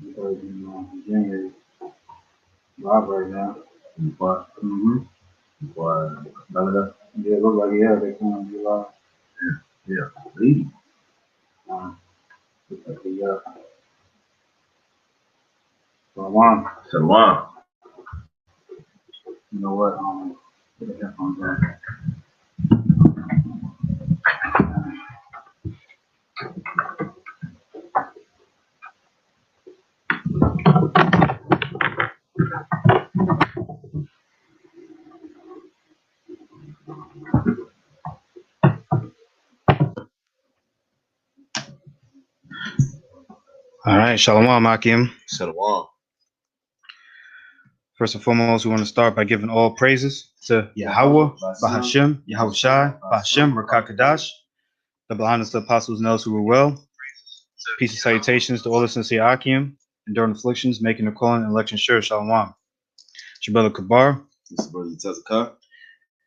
Because January live right now. But but yeah, it look like they coming to live. Yeah, leave. Looks like Shalom. Shalom. You know what? Put the headphones on. All right, Shalom, Akim. Shalom. First and foremost, we want to start by giving all praises to Yahweh, Bahashem, Yahweh Shai, Bahashem, Rakakadash, the Bahamas, the apostles, and those who were well. Peace and salutations to all the sincere Akim, enduring afflictions, making the calling and election sure. Shalom. It's your brother Kabar. This is Brother Tezakah.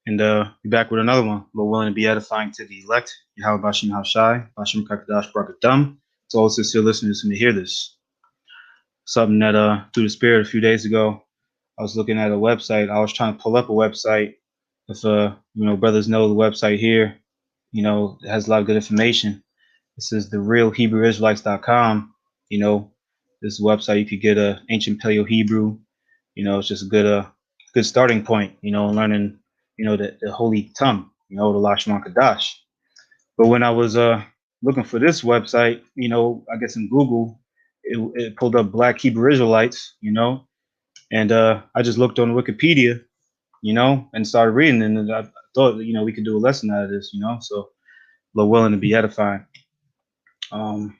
And be back with another one. Lord willing to be edifying to the elect. Yahweh Bashem, Yahweh Shai, Bahashem, Rakakadash, Barakadam. To all sincere listeners who may hear this. Something that through the spirit a few days ago, I was looking at a website. I was trying to pull up a website. If brothers know the website here, it has a lot of good information. This is the realhebrewisraelites.com. This website you could get ancient Paleo Hebrew. It's just a good starting point. Learning the holy tongue. The Lashon Kadash. But when I was looking for this website, I guess in Google, it pulled up Black Hebrew Israelites. And I just looked on Wikipedia, and started reading. And I thought, we could do a lesson out of this, so Lord willing to be edifying. Let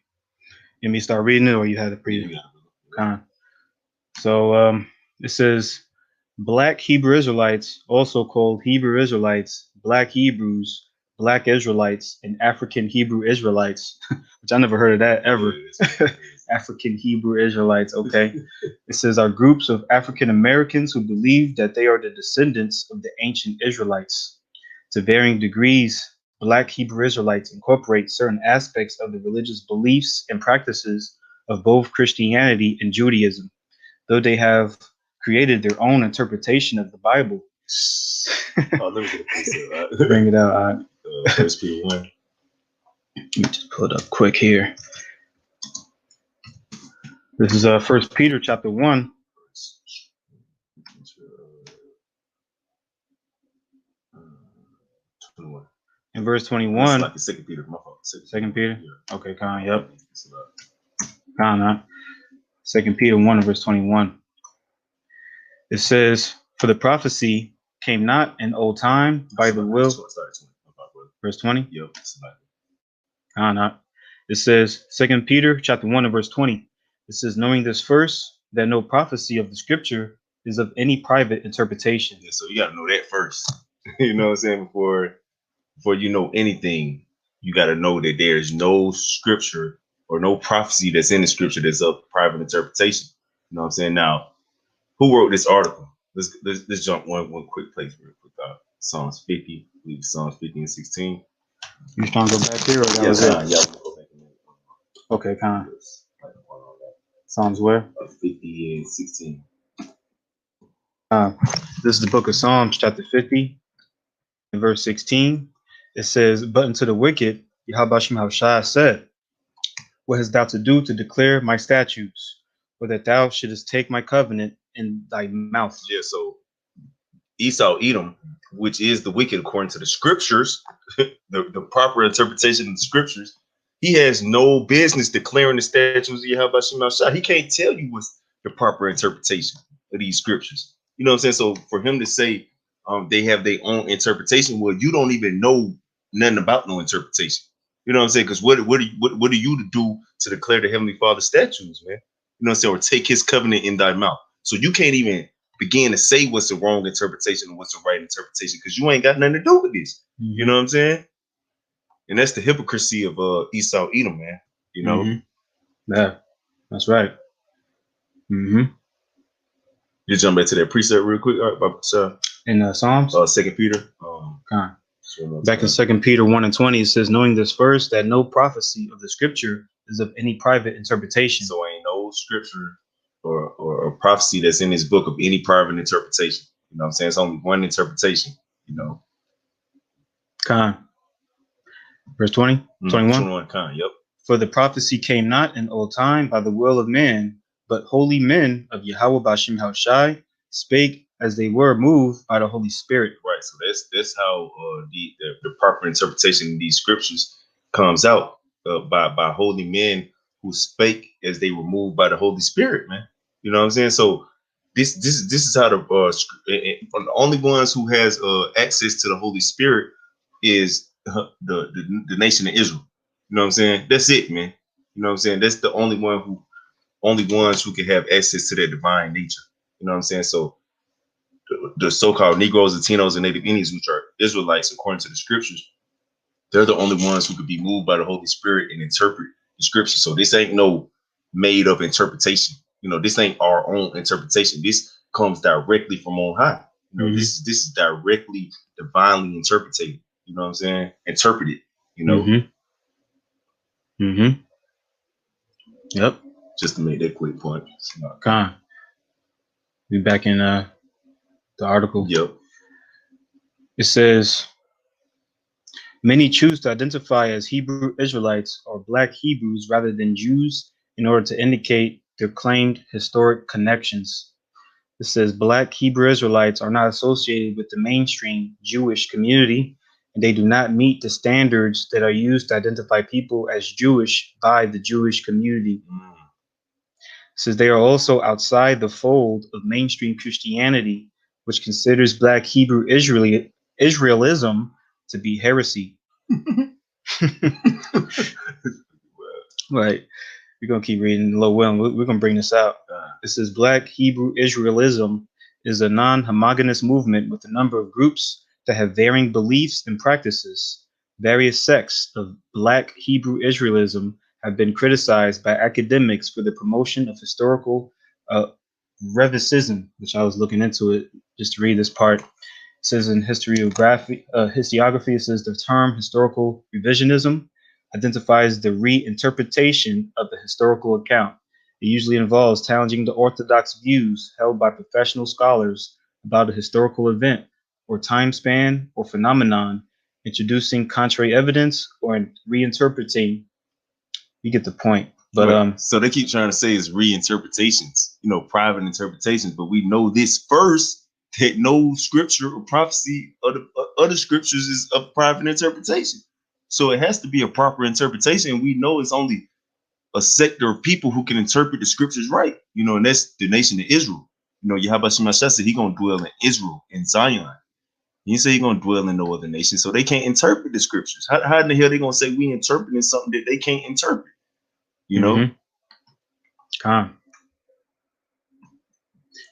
me start reading it, or you had it pretty kind. So it says, Black Hebrew Israelites, also called Hebrew Israelites, Black Hebrews, Black Israelites, and African Hebrew Israelites, which I never heard of that ever. African Hebrew Israelites, okay. It says, are groups of African Americans who believe that they are the descendants of the ancient Israelites. To varying degrees, Black Hebrew Israelites incorporate certain aspects of the religious beliefs and practices of both Christianity and Judaism, though they have created their own interpretation of the Bible. Let me get a piece of that. Bring it out. First Peter 1. Let me just pull it up quick here. This is 1 Peter chapter 1. In verse 21. It's like 2 Peter, my fault. 2 Peter? Yeah. Okay, kind of, yep. Kind of. 2 Peter 1 and verse 21. It says, for the prophecy came not in old time by the will. Verse 20? Yep. Kind of. It says, 2 Peter chapter 1 and verse 20. It says, knowing this first, that no prophecy of the scripture is of any private interpretation. Yeah, so you got to know that first. You know what I'm saying? Before you know anything, you got to know that there's no scripture or no prophecy that's in the scripture that's of private interpretation. You know what I'm saying? Now, who wrote this article? Let's jump one quick place real quick. Psalms 50, I believe Psalms 50 and 16. You trying to go back here, or that was it? Yeah, we'll go back in there. Okay, kind of. Psalms where? 50 and 16. This is the book of Psalms, chapter 50, and verse 16. It says, but unto the wicked, Yahweh Shai said, what hast thou to do to declare my statutes, or that thou shouldest take my covenant in thy mouth? Yeah, so Esau, Edom, which is the wicked according to the scriptures, the proper interpretation of the scriptures, he has no business declaring the statutes of Yahweh Shai. He can't tell you what's the proper interpretation of these scriptures. You know what I'm saying? So for him to say they have their own interpretation, well, you don't even know nothing about no interpretation. You know what I'm saying? Because what are you to do to declare the Heavenly Father's statutes, man? You know what I'm saying? Or take his covenant in thy mouth. So you can't even begin to say what's the wrong interpretation and what's the right interpretation, because you ain't got nothing to do with this. Mm-hmm. You know what I'm saying? And that's the hypocrisy of Esau, Edom, man. You know? Mm-hmm. Yeah, that's right. Mm-hmm. You jump back to that precept real quick, all right, in Psalms? 2 Peter. Back in 2 Peter 1 and 20, it says, knowing this first, that no prophecy of the scripture is of any private interpretation. So ain't no scripture or prophecy that's in this book of any private interpretation. You know what I'm saying? It's only one interpretation, you know. Con. Verse 20, 21. 21, con, yep. For the prophecy came not in old time by the will of man, but holy men of Yahweh Bashim Haushai spake as they were moved by the Holy Spirit. Right. So that's how the proper interpretation of these scriptures comes out by holy men who spake as they were moved by the Holy Spirit, man. You know what I'm saying? So this is how the only ones who has access to the Holy Spirit is the nation of Israel. You know what I'm saying? That's it, man. You know what I'm saying? That's the only ones who can have access to their divine nature. You know what I'm saying? So the so-called Negroes, Latinos, and Native Indians, which are Israelites according to the scriptures, they're the only ones who could be moved by the Holy Spirit and interpret the scripture. So this ain't no made up interpretation. You know, this ain't our own interpretation. This comes directly from on high. You know, this is directly divinely interpreted. You know what I'm saying? Interpreted. You know. Yep. Just to make that quick point. Con. Be back in the article. Yep. It says, many choose to identify as Hebrew Israelites or Black Hebrews rather than Jews in order to indicate their claimed historic connections. It says Black Hebrew Israelites are not associated with the mainstream Jewish community, and they do not meet the standards that are used to identify people as Jewish by the Jewish community. It says they are also outside the fold of mainstream Christianity, which considers Black Hebrew Israelism to be heresy. Right. We're going to keep reading low will. We're going to bring this out. It says Black Hebrew Israelism is a non-homogeneous movement with a number of groups that have varying beliefs and practices. Various sects of Black Hebrew Israelism have been criticized by academics for the promotion of historical revisionism, which I was looking into it just to read this part. It says in historiography, it says the term historical revisionism identifies the reinterpretation of the historical account. It usually involves challenging the orthodox views held by professional scholars about a historical event or time span or phenomenon, introducing contrary evidence or reinterpreting. You get the point. But so they keep trying to say it's reinterpretations, you know, private interpretations, but we know this first, that no scripture or prophecy of the other scriptures is a private interpretation. So it has to be a proper interpretation. We know it's only a sector of people who can interpret the scriptures right, you know, and that's the nation of Israel. You know, Yahweh Shemashah said he's going to dwell in Israel, in Zion. He said he's going to dwell in no other nation, so they can't interpret the scriptures. How in the hell are they going to say we interpreting something that they can't interpret? You know?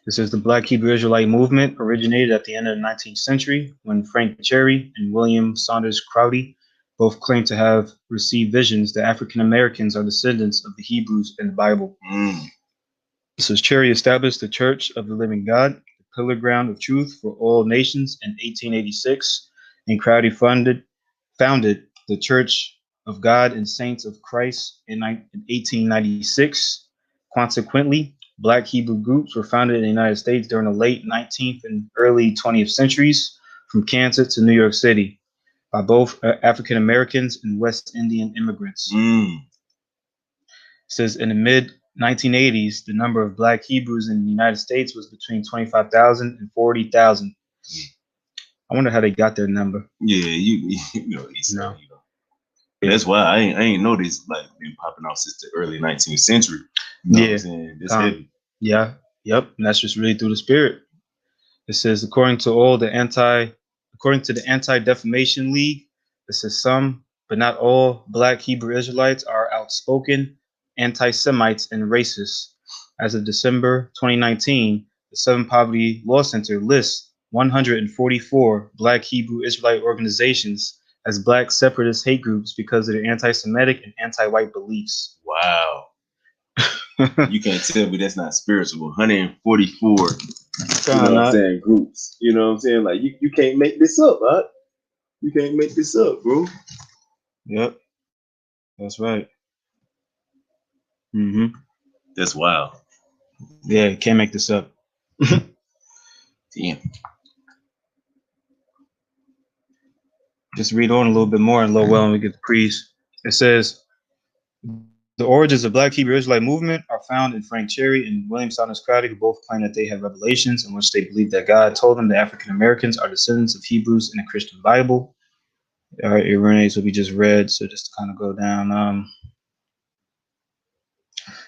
This is the Black Hebrew Israelite movement originated at the end of the 19th century when Frank Cherry and William Saunders Crowdy both claimed to have received visions that African Americans are descendants of the Hebrews in the Bible. So Cherry established the Church of the Living God, the pillar ground of truth for all nations, in 1886, and Crowdy founded the Church of God and Saints of Christ in 1896. Consequently, Black Hebrew groups were founded in the United States during the late 19th and early 20th centuries, from Kansas to New York City, by both African Americans and West Indian immigrants. It says in the mid 1980s, the number of Black Hebrews in the United States was between 25,000 and 40,000. I wonder how they got their number. Yeah, you know. That's why I ain't noticed like been popping off since the early 19th century. You know what I'm saying? That's heavy. Yeah. Yep. And that's just really through the Spirit. It says according to the Anti-Defamation League, it says some, but not all, Black Hebrew Israelites are outspoken anti-Semites and racists. As of December 2019, the Southern Poverty Law Center lists 144 Black Hebrew Israelite organizations as Black separatist hate groups because of their anti-Semitic and anti-white beliefs. Wow. You can't tell me that's not spiritual. 144 you know what I'm saying, groups. You know what I'm saying? Like you can't make this up, huh? You can't make this up, bro. Yep. That's right. That's wild. Yeah, can't make this up. Damn. Just read on a little bit more in Lowell and we get the priest. It says, the origins of Black Hebrew Israelite movement are found in Frank Cherry and William Saunders Crowdy, who both claim that they have revelations in which they believe that God told them that African Americans are descendants of Hebrews in the Christian Bible. All right, Irenaeus will be just read, so just to kind of go down.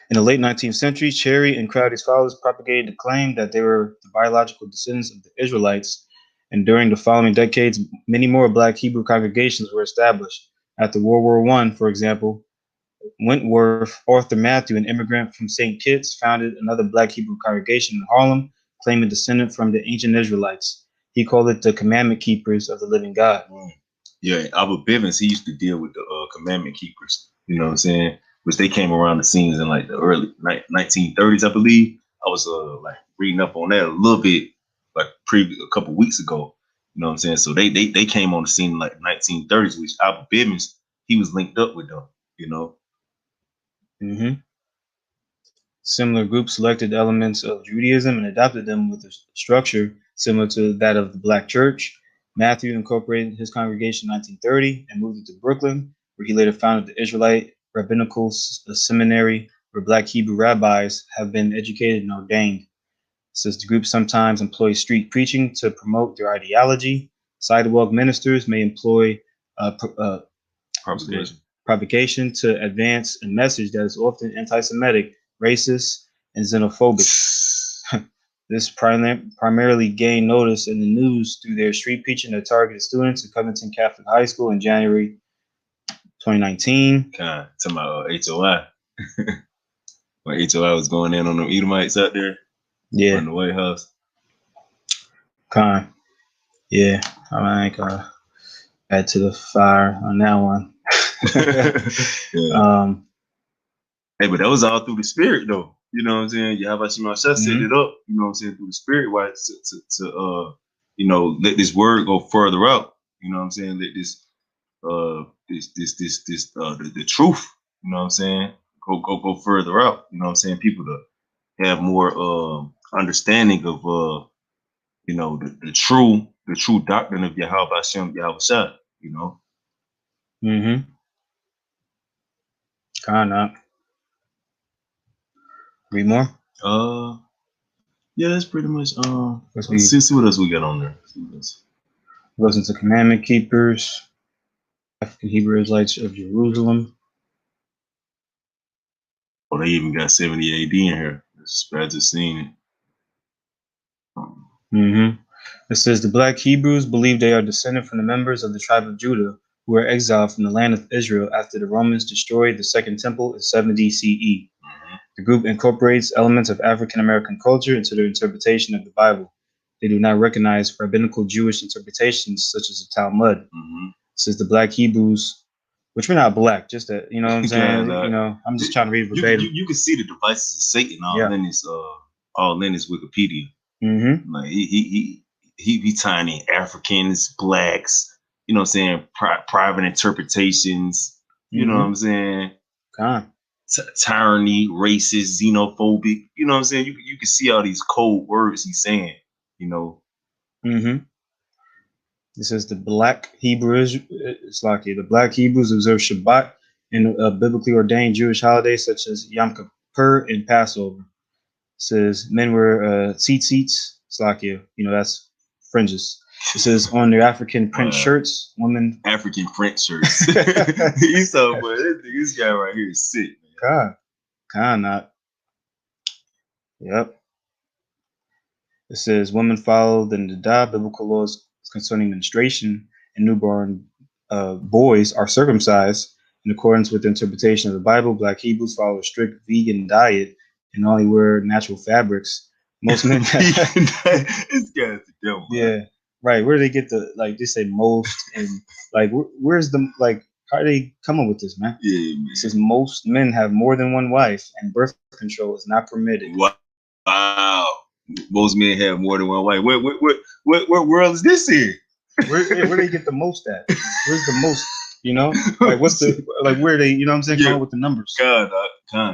In the late 19th century, Cherry and Crowdy's followers propagated the claim that they were the biological descendants of the Israelites, and during the following decades, many more Black Hebrew congregations were established. After World War I, for example, Wentworth Arthur Matthew, an immigrant from St. Kitts, founded another Black Hebrew congregation in Harlem, claiming descent from the ancient Israelites. He called it the Commandment Keepers of the Living God. Yeah, Albert Bivens, he used to deal with the Commandment Keepers, you know what I'm saying? Which they came around the scenes in like the early 1930s, I believe. I was like reading up on that a little bit, like a couple weeks ago. You know what I'm saying? So they came on the scene in like 1930s, which Albert Bivens, he was linked up with them, you know. Mm-hmm. Similar groups selected elements of Judaism and adopted them with a structure similar to that of the Black Church. Matthew incorporated his congregation in 1930 and moved it to Brooklyn, where he later founded the Israelite Rabbinical Seminary, where Black Hebrew rabbis have been educated and ordained. Says the group sometimes employs street preaching to promote their ideology. Sidewalk ministers may employ propagation to advance a message that is often anti-Semitic, racist, and xenophobic. This primarily gained notice in the news through their street preaching that targeted students at Covington Catholic High School in January 2019. Talking about HOI. When HOI was going in on them Edomites out there. Yeah. In the White House. Yeah. I think add to the fire on that one. Yeah. Hey, but that was all through the spirit, though. You know what I'm saying? Yahweh Shema set it up. You know what I'm saying? Through the spirit, why to you know, let this word go further out. You know what I'm saying? Let this the truth. You know what I'm saying? Go further out. You know what I'm saying? People to have more understanding of you know, the true doctrine of Yahweh Hashem Yahweh Shai. You know. Mm-hmm. Kinda. Read more? Yeah, that's pretty much let's see what else we got on there. Goes into Commandment Keepers, African Hebrew Israelites of Jerusalem. Oh, they even got 70 AD in here. I just seen it. Mm-hmm. It says the Black Hebrews believe they are descended from the members of the tribe of Judah who were exiled from the land of Israel after the Romans destroyed the Second Temple in 70 CE. Mm-hmm. The group incorporates elements of African American culture into their interpretation of the Bible. They do not recognize rabbinical Jewish interpretations such as the Talmud. Mm-hmm. It says the Black Hebrews, which we're not black, just that, you know what I'm saying? You know, I'm just trying to read verbatim. You can see the devices of Satan all in his Wikipedia. Mm-hmm. Like he tying Africans, blacks, you know what I'm saying, private interpretations, you know what I'm saying? Tyranny, racist, xenophobic, you know what I'm saying? You can see all these cold words he's saying, you know. Mm-hmm. It says the Black Hebrews, it's like the Black Hebrews observe Shabbat and biblically ordained Jewish holidays such as Yom Kippur and Passover. It says men wear tzitzits, Slakia, you know, that's fringes. It says on their African print shirts, women. African print shirts. You saw, boy, this guy right here is sick, man. Kind not. Yep. It says women follow the Niddah, biblical laws concerning menstruation, and newborn boys are circumcised in accordance with the interpretation of the Bible. Black Hebrews follow a strict vegan diet and only wear natural fabrics. Most men. This guy's the devil. Yeah, right. Where do they get the they say most and where's the how do they come up with this, man? Yeah, man. It says most men have more than one wife and birth control is not permitted. Wow. Most men have more than one wife. What world is this in? Where do they get the most at? Where's the most? You know, like what's the like where they, you know what I'm saying, Yeah. come up with the numbers. God,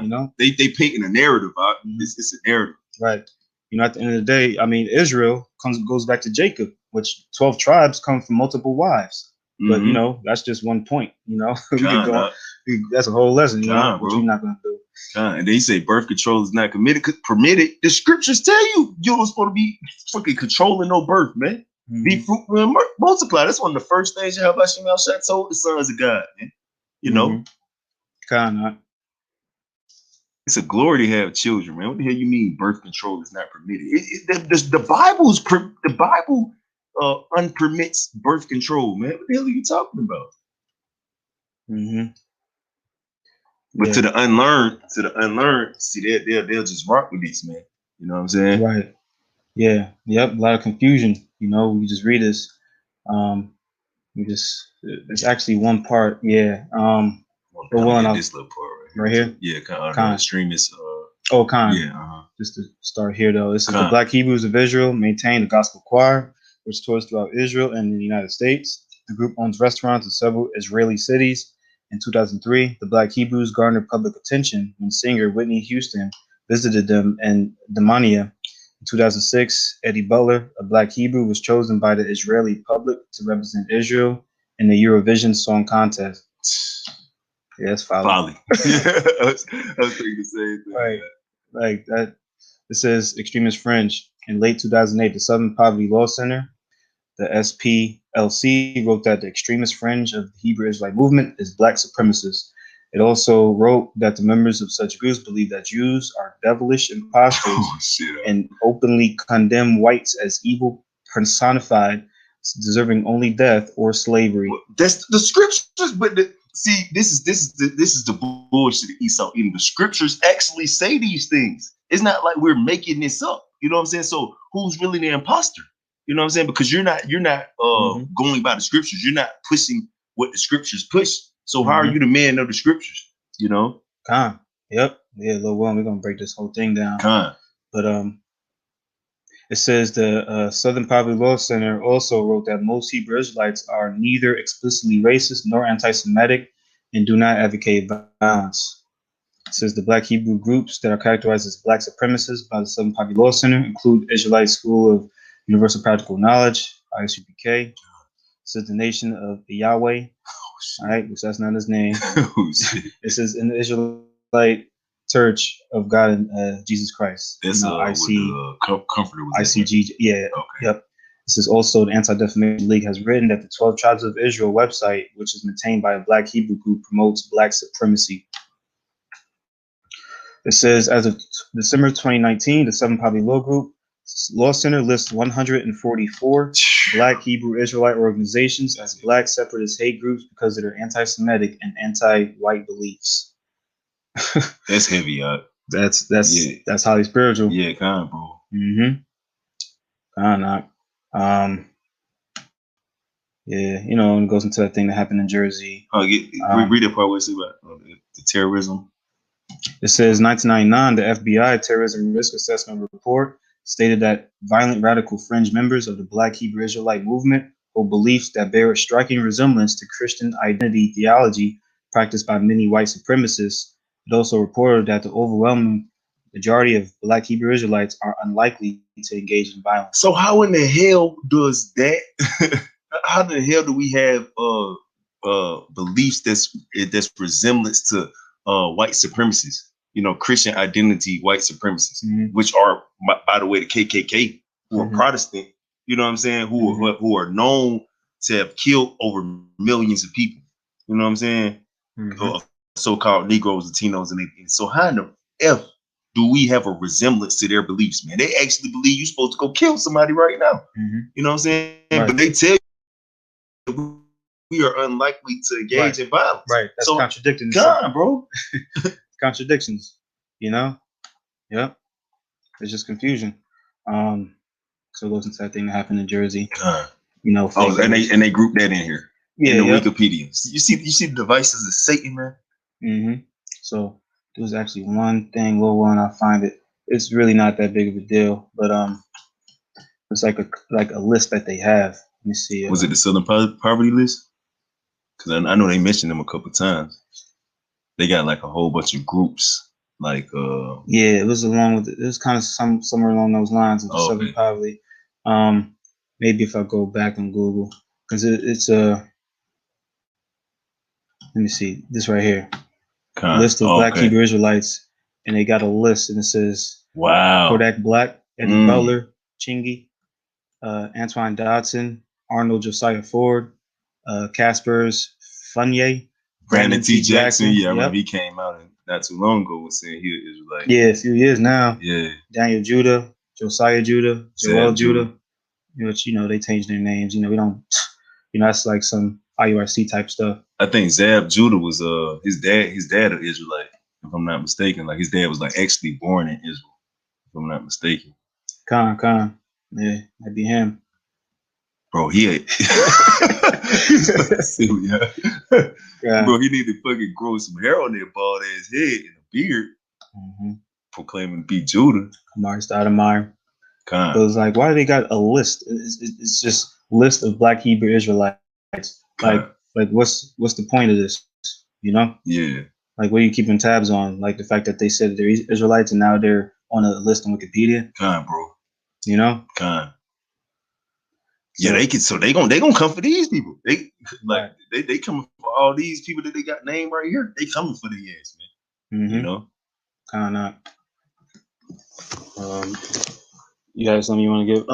You know, they painting a narrative. Mhm. It's a narrative. right? You know, at the end of the day, I mean, Israel goes back to Jacob, which 12 tribes come from multiple wives. But you know, that's just one point. You know, we could go on. That's a whole lesson. You know, which we're not gonna do. And they say birth control is not permitted. The scriptures tell you you're supposed to be fucking controlling no birth, man. Mm-hmm. Be fruitful and multiply. That's one of the first things Yahweh Shemel told the sons of God, man. You know, kind. It's a glory to have children, man. What the hell you mean birth control is not permitted? The Bible unpermits birth control, man. What the hell are you talking about? Mm-hmm. But to the unlearned, see, they'll just rock with this, man. You know what I'm saying? Right. Yeah. Yep. A lot of confusion. You know, we just read this. There's actually one part. Yeah. This little part right here. Yeah. The extremists. Yeah. Just to start here, though, this is the Black Hebrews of Israel maintain a gospel choir, which tours throughout Israel and the United States. The group owns restaurants in several Israeli cities. In 2003, the Black Hebrews garnered public attention when singer Whitney Houston visited them in Damania. In 2006, Eddie Butler, a Black Hebrew, was chosen by the Israeli public to represent Israel in the Eurovision Song Contest. Yeah, that's folly. I was thinking the same thing. Right. Like that. It says Extremist Fringe. In late 2008, the Southern Poverty Law Center, the SPLC, wrote that the extremist fringe of the Hebrew Israelite movement is black supremacists. It also wrote that the members of such groups believe that Jews are devilish impostors and openly condemn whites as evil personified, deserving only death or slavery. That's the scriptures, but this is the bullshit that Esau eating. The scriptures actually say these things. It's not like we're making this up. You know what I'm saying? So who's really the imposter? You know what I'm saying? Because you're not going by the scriptures. You're not pushing what the scriptures push. So how are you the man of the scriptures? You know? Yep. Yeah, Lil Will, we're gonna break this whole thing down. But it says the Southern Poverty Law Center also wrote that most Hebrew Israelites are neither explicitly racist nor anti-Semitic and do not advocate violence. It says the Black Hebrew groups that are characterized as black supremacists by the Southern Poverty Law Center include Israelite School of Universal Practical Knowledge, ISUPK. It says the Nation of Yahweh, all right, which that's not his name. It says in the Israelite Church of God and Jesus Christ. That's Comforter. ICG. Yeah. Okay. Yep. This is also the Anti-Defamation League has written that the 12 Tribes of Israel website, which is maintained by a Black Hebrew group, promotes black supremacy. It says, as of December 2019, the Southern Poverty Law Center lists 144 Black Hebrew Israelite organizations as black separatist hate groups because of their anti-Semitic and anti-white beliefs. That's heavy, That's highly spiritual. Yeah, kind of, bro. Yeah, you know, it goes into that thing that happened in Jersey. Read it part where it says about the terrorism. It says 1999, the FBI Terrorism Risk Assessment Report stated that violent radical fringe members of the Black Hebrew Israelite movement hold beliefs that bear a striking resemblance to Christian identity theology practiced by many white supremacists. It also reported that the overwhelming majority of Black Hebrew Israelites are unlikely to engage in violence. So how in the hell does that? How the hell do we have beliefs that's resemblance to white supremacists? You know, Christian identity white supremacists, which are, by the way, the KKK, who are Protestant. You know what I'm saying? Who are known to have killed over millions of people. You know what I'm saying? So-called Negroes, Latinos, and so how in the F do we have a resemblance to their beliefs, man? They actually believe you're supposed to go kill somebody right now. You know what I'm saying? Right. But they tell you we are unlikely to engage in violence. Right. That's contradicting. God, bro. Contradictions, you know? Yep. It's just confusion. So it goes into that thing that happened in Jersey. You know, and they group that in here. Yeah, in the Wikipedia. You see the devices of Satan, man. So there's actually one thing, little one, I find it's really not that big of a deal, but it's like a list that they have. Let me see. Was it the Southern Poverty list? Because I know they mentioned them a couple times. They got like a whole bunch of groups. Like yeah, it was along with it was kind of somewhere along those lines of the Southern Poverty. Maybe if I go back on Google, because it's let me see this right here. List of Black Hebrew Israelites, and they got a list, and it says Kodak Black, Eddie Butler, Chingy, Antoine Dodson, Arnold Josiah Ford, Caspers Funyeh, Brandon T. Jackson. Yeah, I remember he came out not too long ago was saying he was Israelite. Yeah, a few years now. Yeah. Daniel Judah, Josiah Judah, Joel Judah. Which, they changed their names. We don't, that's like some IURC type stuff. I think Zab Judah was his dad an Israelite, if I'm not mistaken. Like his dad was like actually born in Israel, if I'm not mistaken. Khan. Yeah, that'd be him. Bro, silly, yeah. Bro, he need to fucking grow some hair on that bald ass head and a beard. Proclaiming to be Judah. Amari Stoudemire. But it was like, why do they got a list? It's just list of Black Hebrew Israelites. Like what's the point of this? Yeah. Like, what are you keeping tabs on? Like the fact that they said they're Israelites and now they're on a list on Wikipedia. Bro. Yeah, they gonna come for these people. They coming for all these people that they got named right here. They coming for the ass, man. Not. You got something you want to give? I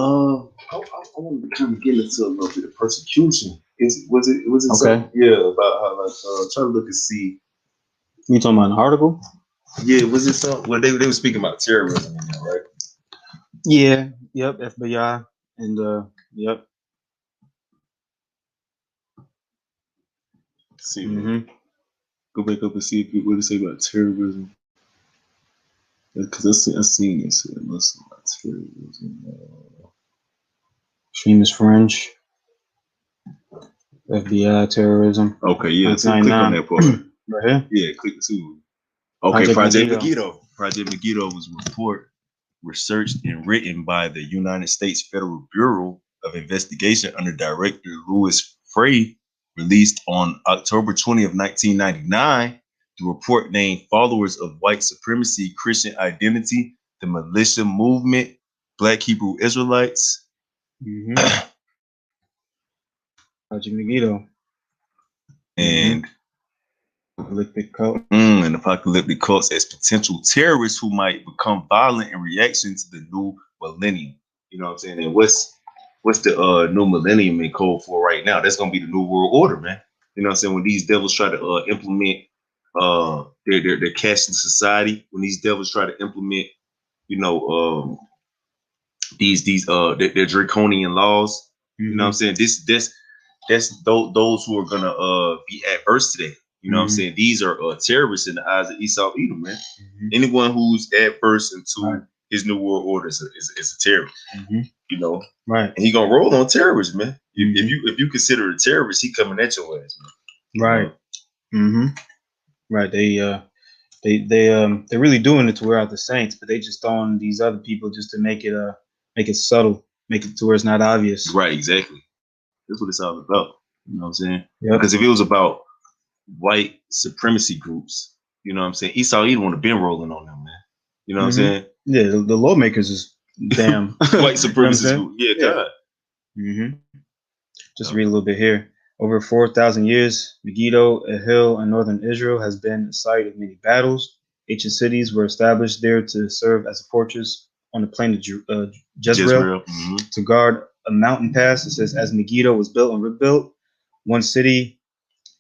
want to kind of get into a little bit of persecution. Was it okay? Something, yeah, about how try to look and see. You talking about an article? Yeah, was it something? Well, they were speaking about terrorism, right? Yeah. Yep. FBI and yep. See, go back up and see what they say about terrorism. Because I seen this. Listen about terrorism. Extremist fringe. FBI terrorism. Okay, yeah. So click on that part. Right here? Yeah, click to. Okay, Project Megiddo. Project Megiddo was researched and written by the United States Federal Bureau of Investigation under Director Louis Frey, released on October 20th, 1999. The report named followers of white supremacy, Christian identity, the militia movement, Black Hebrew Israelites. Project Megiddo. And apocalyptic cult. And apocalyptic cults as potential terrorists who might become violent in reaction to the new millennium. You know what I'm saying? And what's the new millennium in code for right now? That's gonna be the new world order, man. You know what I'm saying? When these devils try to implement their cashless society, when these devils try to implement, their draconian laws. You know what I'm saying? That's those who are gonna be adverse to that. You know what I'm saying? These are terrorists in the eyes of Esau Edom, man. Anyone who's adverse into his new world order is a terrorist. Right. And he gonna roll on terrorists, man. If you consider a terrorist, he coming at your ass, man. Right. Right. They're really doing it to wear out the saints, but they just throwing these other people just to make it subtle, make it to where it's not obvious. Right, exactly. That's what it's all about. You know what I'm saying? Yep. Because if it was about white supremacy groups, you know what I'm saying, Esau Edom would have been rolling on them, man. You know what I'm saying? Yeah, the lawmakers is damn white supremacist group. Yeah, God. Just read a little bit here. Over 4,000 years, Megiddo, a hill in northern Israel, has been the site of many battles. Ancient cities were established there to serve as a fortress on the plain of Jezreel. To guard a mountain pass. It says, as Megiddo was built and rebuilt, one city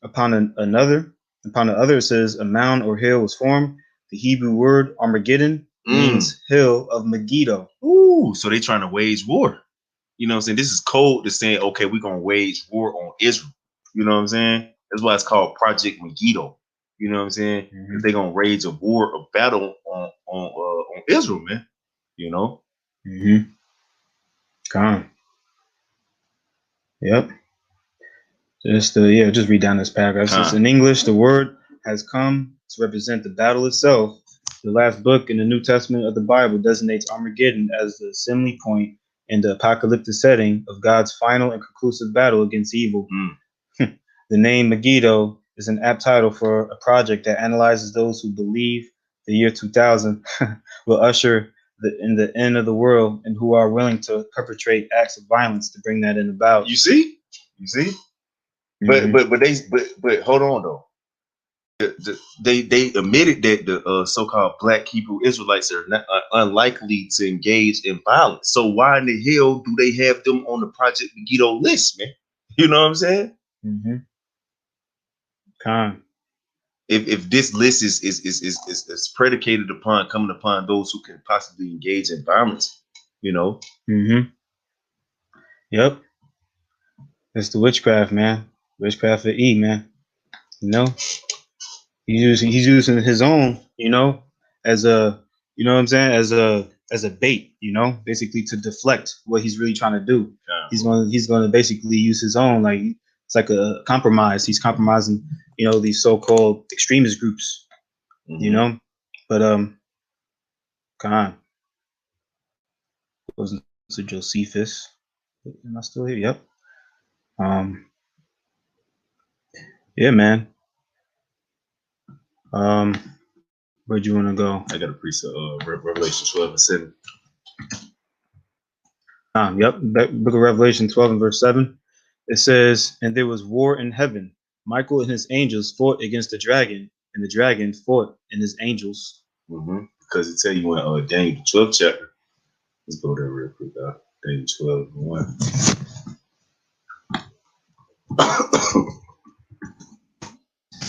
upon another. Upon the other, it says, a mound or hill was formed. The Hebrew word Armageddon means hill of Megiddo. Ooh, so they trying to wage war. You know what I'm saying? This is code to saying, okay, we're going to wage war on Israel. You know what I'm saying? That's why it's called Project Megiddo. You know what I'm saying? They're going to wage a war, a battle on Israel, man. You know? Come. Yep. Just read down this paragraph. It says, in English, the word has come to represent the battle itself. The last book in the New Testament of the Bible designates Armageddon as the assembly point in the apocalyptic setting of God's final and conclusive battle against evil. The The name Megiddo is an apt title for a project that analyzes those who believe the year 2000 will usher in the end of the world and who are willing to perpetrate acts of violence to bring that in about. You see? But hold on though. They admitted that the so-called Black Hebrew Israelites are not, unlikely to engage in violence. So why in the hell do they have them on the Project Megiddo list, man? You know what I'm saying? If this list is predicated upon coming upon those who can possibly engage in violence, you know. Yep. It's the witchcraft, man. Witchcraft for E, man. You know, he's using his own, you know, as a, you know what I'm saying, as a bait, you know, basically to deflect what he's really trying to do. He's gonna basically use his own, like it's like a compromise. He's compromising, you know, these so-called extremist groups, you know. But God, wasn't to Josephus. Am I still here? Yep. Yeah, man. Where'd you want to go? I got a precept, Revelation 12 and 7. Yep, book of Revelation 12 and verse 7. It says, and there was war in heaven. Michael and his angels fought against the dragon, and the dragon fought and his angels. Because it tell you in Daniel the 12th chapter. Let's go there real quick, Daniel 12 and 1.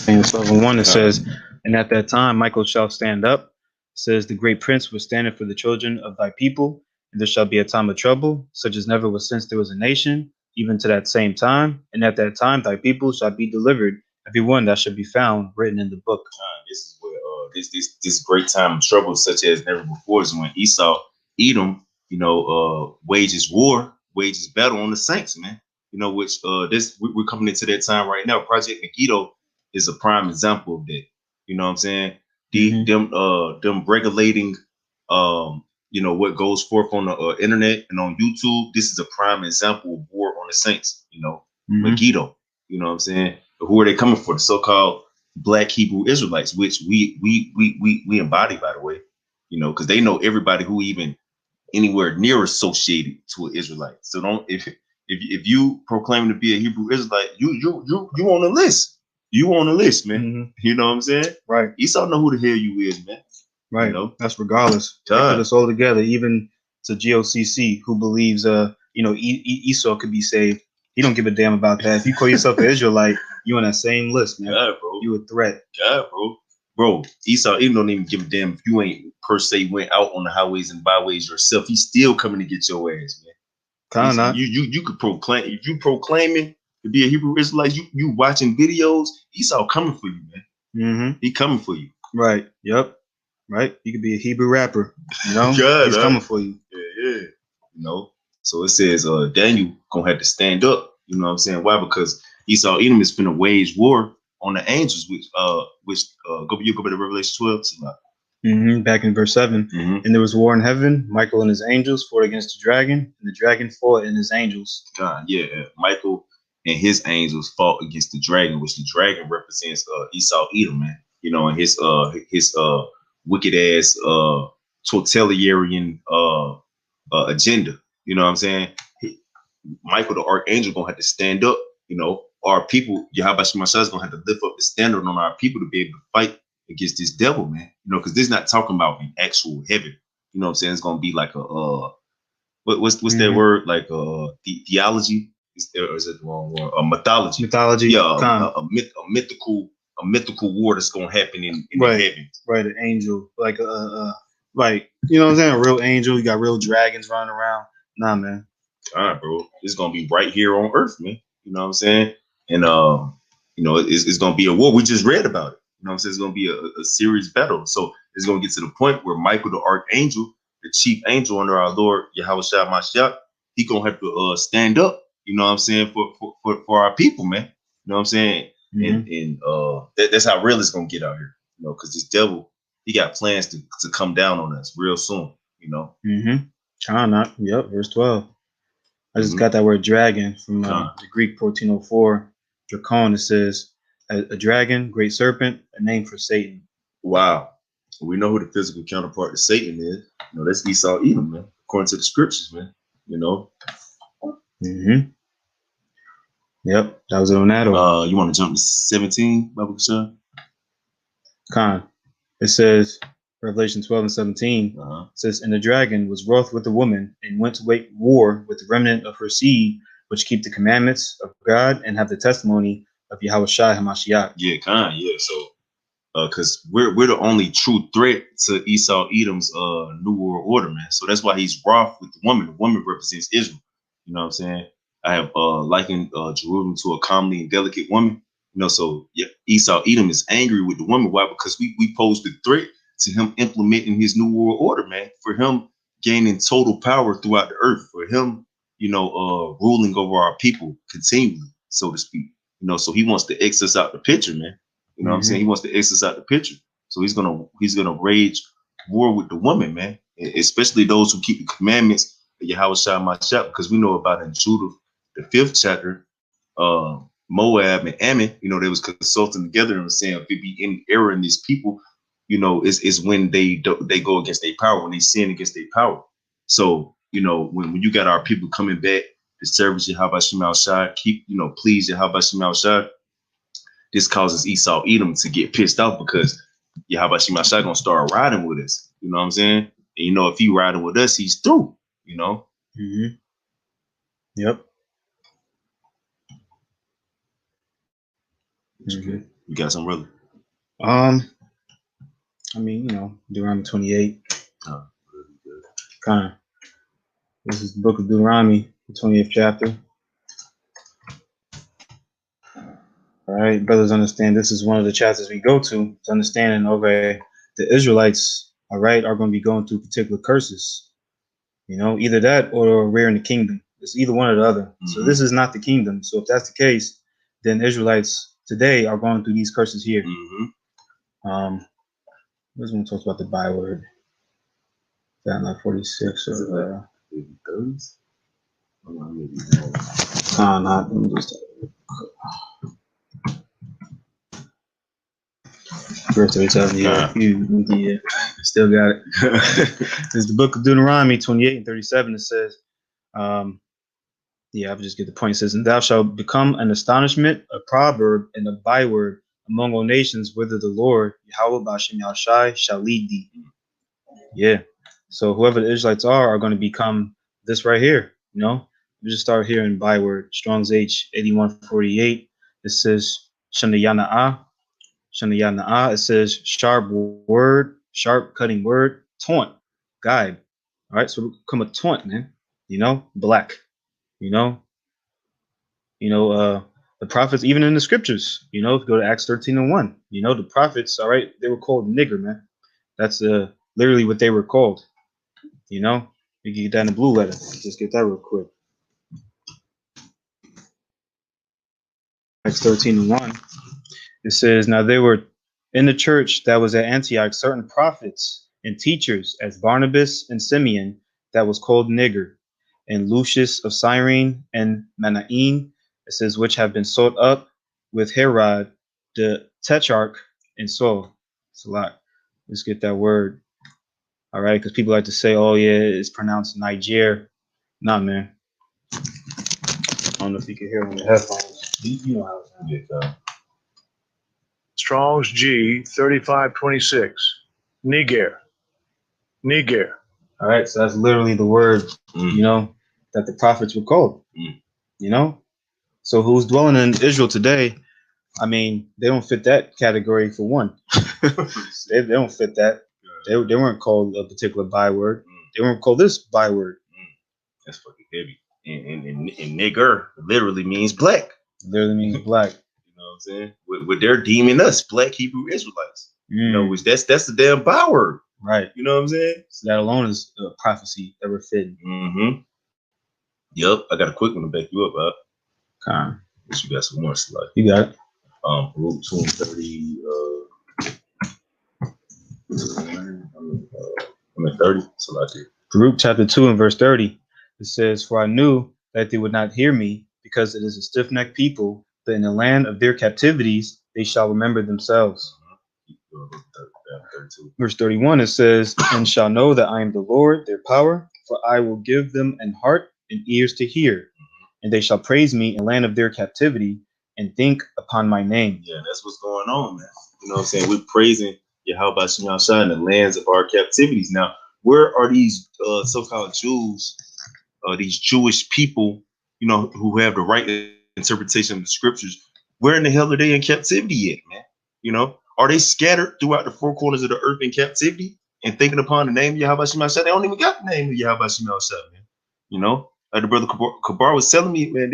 Daniel 12 and 1, it says, and at that time Michael shall stand up. It says, the great prince was standing for the children of thy people, and there shall be a time of trouble, such as never was since there was a nation, even to that same time. And at that time thy people shall be delivered, every one that should be found written in the book. This is where this great time of trouble, such as never before, is when Esau, Edom, you know, wages battle on the saints, man. You know, which we're coming into that time right now. Project Megiddo is a prime example of that. You know what I'm saying? Them regulating, you know, what goes forth on the internet and on YouTube. This is a prime example of war on the saints. You know, Megiddo. You know what I'm saying? But who are they coming for? The so-called Black Hebrew Israelites, which we embody, by the way. You know, because they know everybody who even anywhere near associated to an Israelite. So don't if you proclaim to be a Hebrew Israelite, you on the list. You on the list, man. You know what I'm saying? Right. Esau know who the hell you is, man. Right. You know? That's regardless. They put us all together, even to GOCC, who believes you know, Esau could be saved. He don't give a damn about that. If you call yourself an Israelite, you on that same list, man. God, bro. You a threat. God, bro. Bro, Esau even don't even give a damn if you ain't per se went out on the highways and byways yourself. He's still coming to get your ass, man. Kind of. You could proclaim, if you proclaiming to be a Hebrew Israelite, you watching videos, Esau coming for you, man. He coming for you. Right. Yep. Right. You could be a Hebrew rapper. You know, he's coming for you. Yeah. You know. So it says Daniel gonna have to stand up. You know what I'm saying? Why? Because Esau Edom is finna wage war on the angels, which go back to Revelation 12. Back in verse 7. And there was war in heaven. Michael and his angels fought against the dragon, and the dragon fought and his angels. Michael and his angels fought against the dragon, which the dragon represents Esau Edom, man. You know, and his wicked ass totalitarian agenda. You know what I'm saying? Michael the archangel gonna have to stand up. You know, our people, Yahweh Shemashah is gonna have to lift up the standard on our people to be able to fight against this devil, man. You know, because this is not talking about an actual heaven. You know what I'm saying? It's gonna be like a what's that word? Like theology? Is it the wrong word? Mythology. Mythology. Yeah, a mythical war that's gonna happen in the heavens. Right, an angel, like like, you know what I'm saying? A real angel. You got real dragons running around. Nah, man. All right, bro. It's gonna be right here on Earth, man. You know what I'm saying? And you know, it's gonna be a war. We just read about it. You know what I'm saying? It's gonna be a serious battle. So it's gonna get to the point where Michael the archangel, the chief angel under our Lord Yahweh Shah Mashiach, he gonna have to stand up. You know what I'm saying, for our people, man. You know what I'm saying? And that's how real it's gonna get out here. You know, because this devil, he got plans to come down on us real soon. You know. Yep. Verse 12. I just got that word dragon from the Greek 1404. Dracon, it says a dragon, great serpent, a name for Satan. Wow. We know who the physical counterpart to Satan is. You know, that's Esau, Edom, man. According to the scriptures, man. You know. Mm-hmm. Yep, that was it on that. You want to jump to 17, Bible Kashan? Khan. It says, Revelation 12 and 17, says, and the dragon was wroth with the woman and went to wage war with the remnant of her seed, which keep the commandments of God and have the testimony of Yahweh Shai HaMashiach. Yeah, Khan, yeah. So, because we're the only true threat to Esau, Edom's New World Order, man. So that's why he's wroth with the woman. The woman represents Israel. You know what I'm saying? I have likened Jerusalem to a comely and delicate woman. You know, so yeah, Esau, Edom is angry with the woman. Why? Because we posed the threat to him implementing his New World Order, man. For him gaining total power throughout the earth. For him, you know, ruling over our people continually, so to speak. You know, so he wants to X us out the picture, man. You know what I'm saying? He wants to X us out the picture. So he's gonna rage war with the woman, man. Especially those who keep the commandments of Yahweh Shai Mashiach, because we know about in Judah, the 5th chapter, Moab and Ammon, you know, they was consulting together and was saying if it be any error in these people, you know, is when they go against their power, when they sin against their power. So, you know, when you got our people coming back to service Yahweh Shai, keep, you know, please Yahweh Shai, this causes Esau Edom to get pissed off because Yahweh Shai gonna start riding with us. You know what I'm saying? And you know, if he riding with us, he's through, you know? Yep. You got some brother? I mean, you know, Deuteronomy 28. Oh, really good. Kind of. This is the book of Deuteronomy, the 28th chapter. All right, brothers, understand this is one of the chapters we go to understanding, okay, the Israelites, all right, are going to be going through particular curses. You know, either that or we're in the kingdom. It's either one or the other. So this is not the kingdom. So if that's the case, then Israelites today are going through these curses here. This one talks about the byword. That like 46 or not. Let me just verse 37. Yeah, you still got it. This is the book of Deuteronomy 28 and 37. It says, yeah, I'll just get the point. It says, and thou shalt become an astonishment, a proverb, and a byword among all nations, whither the Lord, Yahweh Bashem Yahushai, shall lead thee. Yeah. So whoever the Israelites are going to become this right here. You know, we just start here in byword, Strong's H 8148. It says, Shanayana'a. Shanayana'a. It says, sharp word, sharp cutting word, taunt, guide. All right. So we become a taunt, man. You know, black. You know, the prophets, even in the scriptures, you know, if you go to Acts 13 and 1, you know, the prophets, all right, they were called nigger, man. That's literally what they were called. You know, you can get that in the blue letter. Just get that real quick. Acts 13 and 1. It says, now there were in the church that was at Antioch certain prophets and teachers, as Barnabas and Simeon, that was called nigger, and Lucius of Cyrene and Manaen, it says, which have been sought up with Herod the Tetrarch and Saul. It's a lot. Let's get that word. All right, because people like to say, oh yeah, it's pronounced Niger. Nah, man. I don't know if you can hear it on the headphones. You know how it sounds. Strong's G 3526. Niger. Niger. All right, so that's literally the word, you know, that the prophets were called. You know? So who's dwelling in Israel today? I mean, they don't fit that category for one. they don't fit that. They weren't called a particular byword. They weren't called this byword. That's fucking heavy. And nigger literally means black. Literally means black. You know what I'm saying? With they're deeming us black Hebrew Israelites. You know, which that's the damn byword. Right. You know what I'm saying? So that alone is a prophecy that we're fitting. Yep. I got a quick one to back you up, huh? Con. But you got some more slide. You got it. Root 230 30. So like it. Baruch chapter 2 and verse 30. It says, for I knew that they would not hear me, because it is a stiff-necked people, but in the land of their captivities they shall remember themselves. Verse 31, it says, and shall know that I am the Lord, their power, for I will give them an heart and ears to hear, and they shall praise me in the land of their captivity and think upon my name. Yeah, that's what's going on, man. You know what I'm saying? We're praising Yahweh Shem Yahshua in the lands of our captivities. Now, where are these so-called Jews, these Jewish people, you know, who have the right interpretation of the scriptures? Where in the hell are they in captivity yet, man? You know, are they scattered throughout the four corners of the earth in captivity and thinking upon the name of Yahweh Shem Yahshua? They don't even got the name of Yahweh Shem Yahshua, man. You know, like the brother Kabar was telling me, man,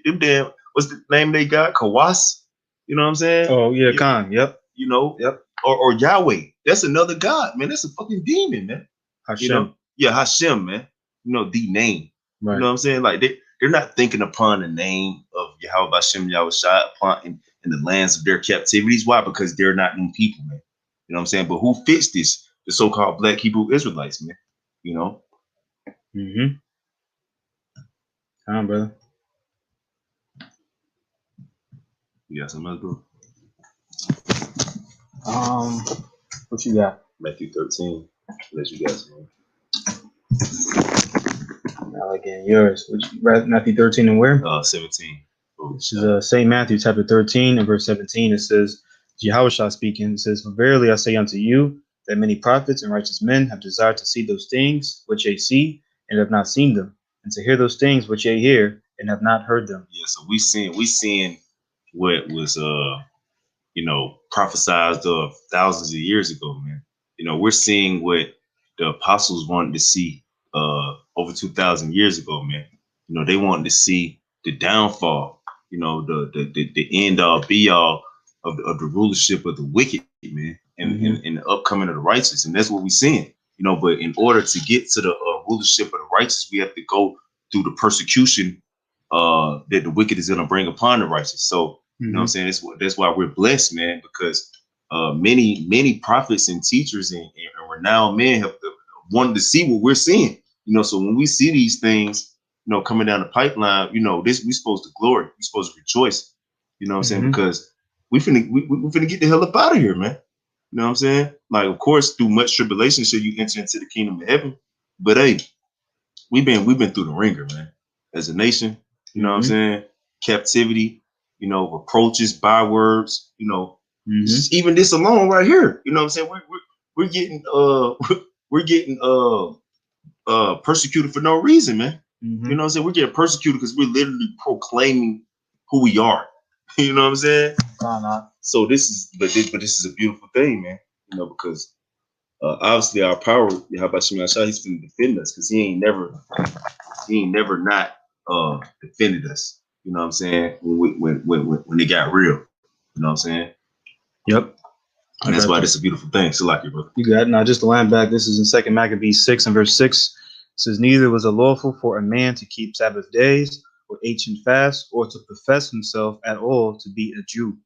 them damn, what's the name they got? Kawas? You know what I'm saying? Oh, yeah, Khan. Yep. You know, Yep. or Yahweh. That's another God, man. That's a fucking demon, man. Hashem. You know? Yeah, Hashem, man. You know, the name. Right. You know what I'm saying? Like they're not thinking upon the name of Yahweh Hashem Yahushua upon in the lands of their captivities. Why? Because they're not new people, man. You know what I'm saying? But who fits this? The so-called Black Hebrew Israelites, man. You know? Mm-hmm. Come on, brother. You got something else, bro? What you got? Matthew 13. Unless you got something. Now again, yours. Which Matthew 13 and where? 17. This is St. Matthew chapter 13 and verse 17. It says, Jehoshua speaking, it says, for verily I say unto you, that many prophets and righteous men have desired to see those things which ye see and have not seen them, and to hear those things which ye hear and have not heard them. Yeah, so we seeing what was you know, prophesied of thousands of years ago, man. You know, we're seeing what the apostles wanted to see over 2,000 years ago, man. You know, they wanted to see the downfall, you know, the end all be all of the rulership of the wicked, man, and the upcoming of the righteous. And that's what we're seeing, you know. But in order to get to the rulership of the righteous, we have to go through the persecution that the wicked is going to bring upon the righteous. So, you know what I'm saying? That's why we're blessed, man, because many prophets and teachers and renowned men have wanted to see what we're seeing. You know, so when we see these things, you know, coming down the pipeline, you know, this we're supposed to glory, we're supposed to rejoice. You know what I'm saying? Because we finna get the hell up out of here, man. You know what I'm saying? Like, of course, through much tribulation shall you enter into the kingdom of heaven. But hey, we've been through the ringer, man, as a nation. You know what I'm saying? Captivity, you know, reproaches, bywords, you know, just even this alone right here. You know what I'm saying? We're getting we're getting persecuted for no reason, man. You know what I'm saying? We're getting persecuted because we're literally proclaiming who we are. You know what I'm saying? So this is this is a beautiful thing, man. You know, because obviously our power, how about Shema Shah, he's gonna defend us because he ain't never not defended us. You know what I'm saying? When it got real. You know what I'm saying? Yep. And that's why this is a beautiful thing. So like it, brother. You got it. Now just to land back, this is in 2 Maccabees 6 and verse 6. It says, neither was it lawful for a man to keep Sabbath days or ancient fasts or to profess himself at all to be a Jew.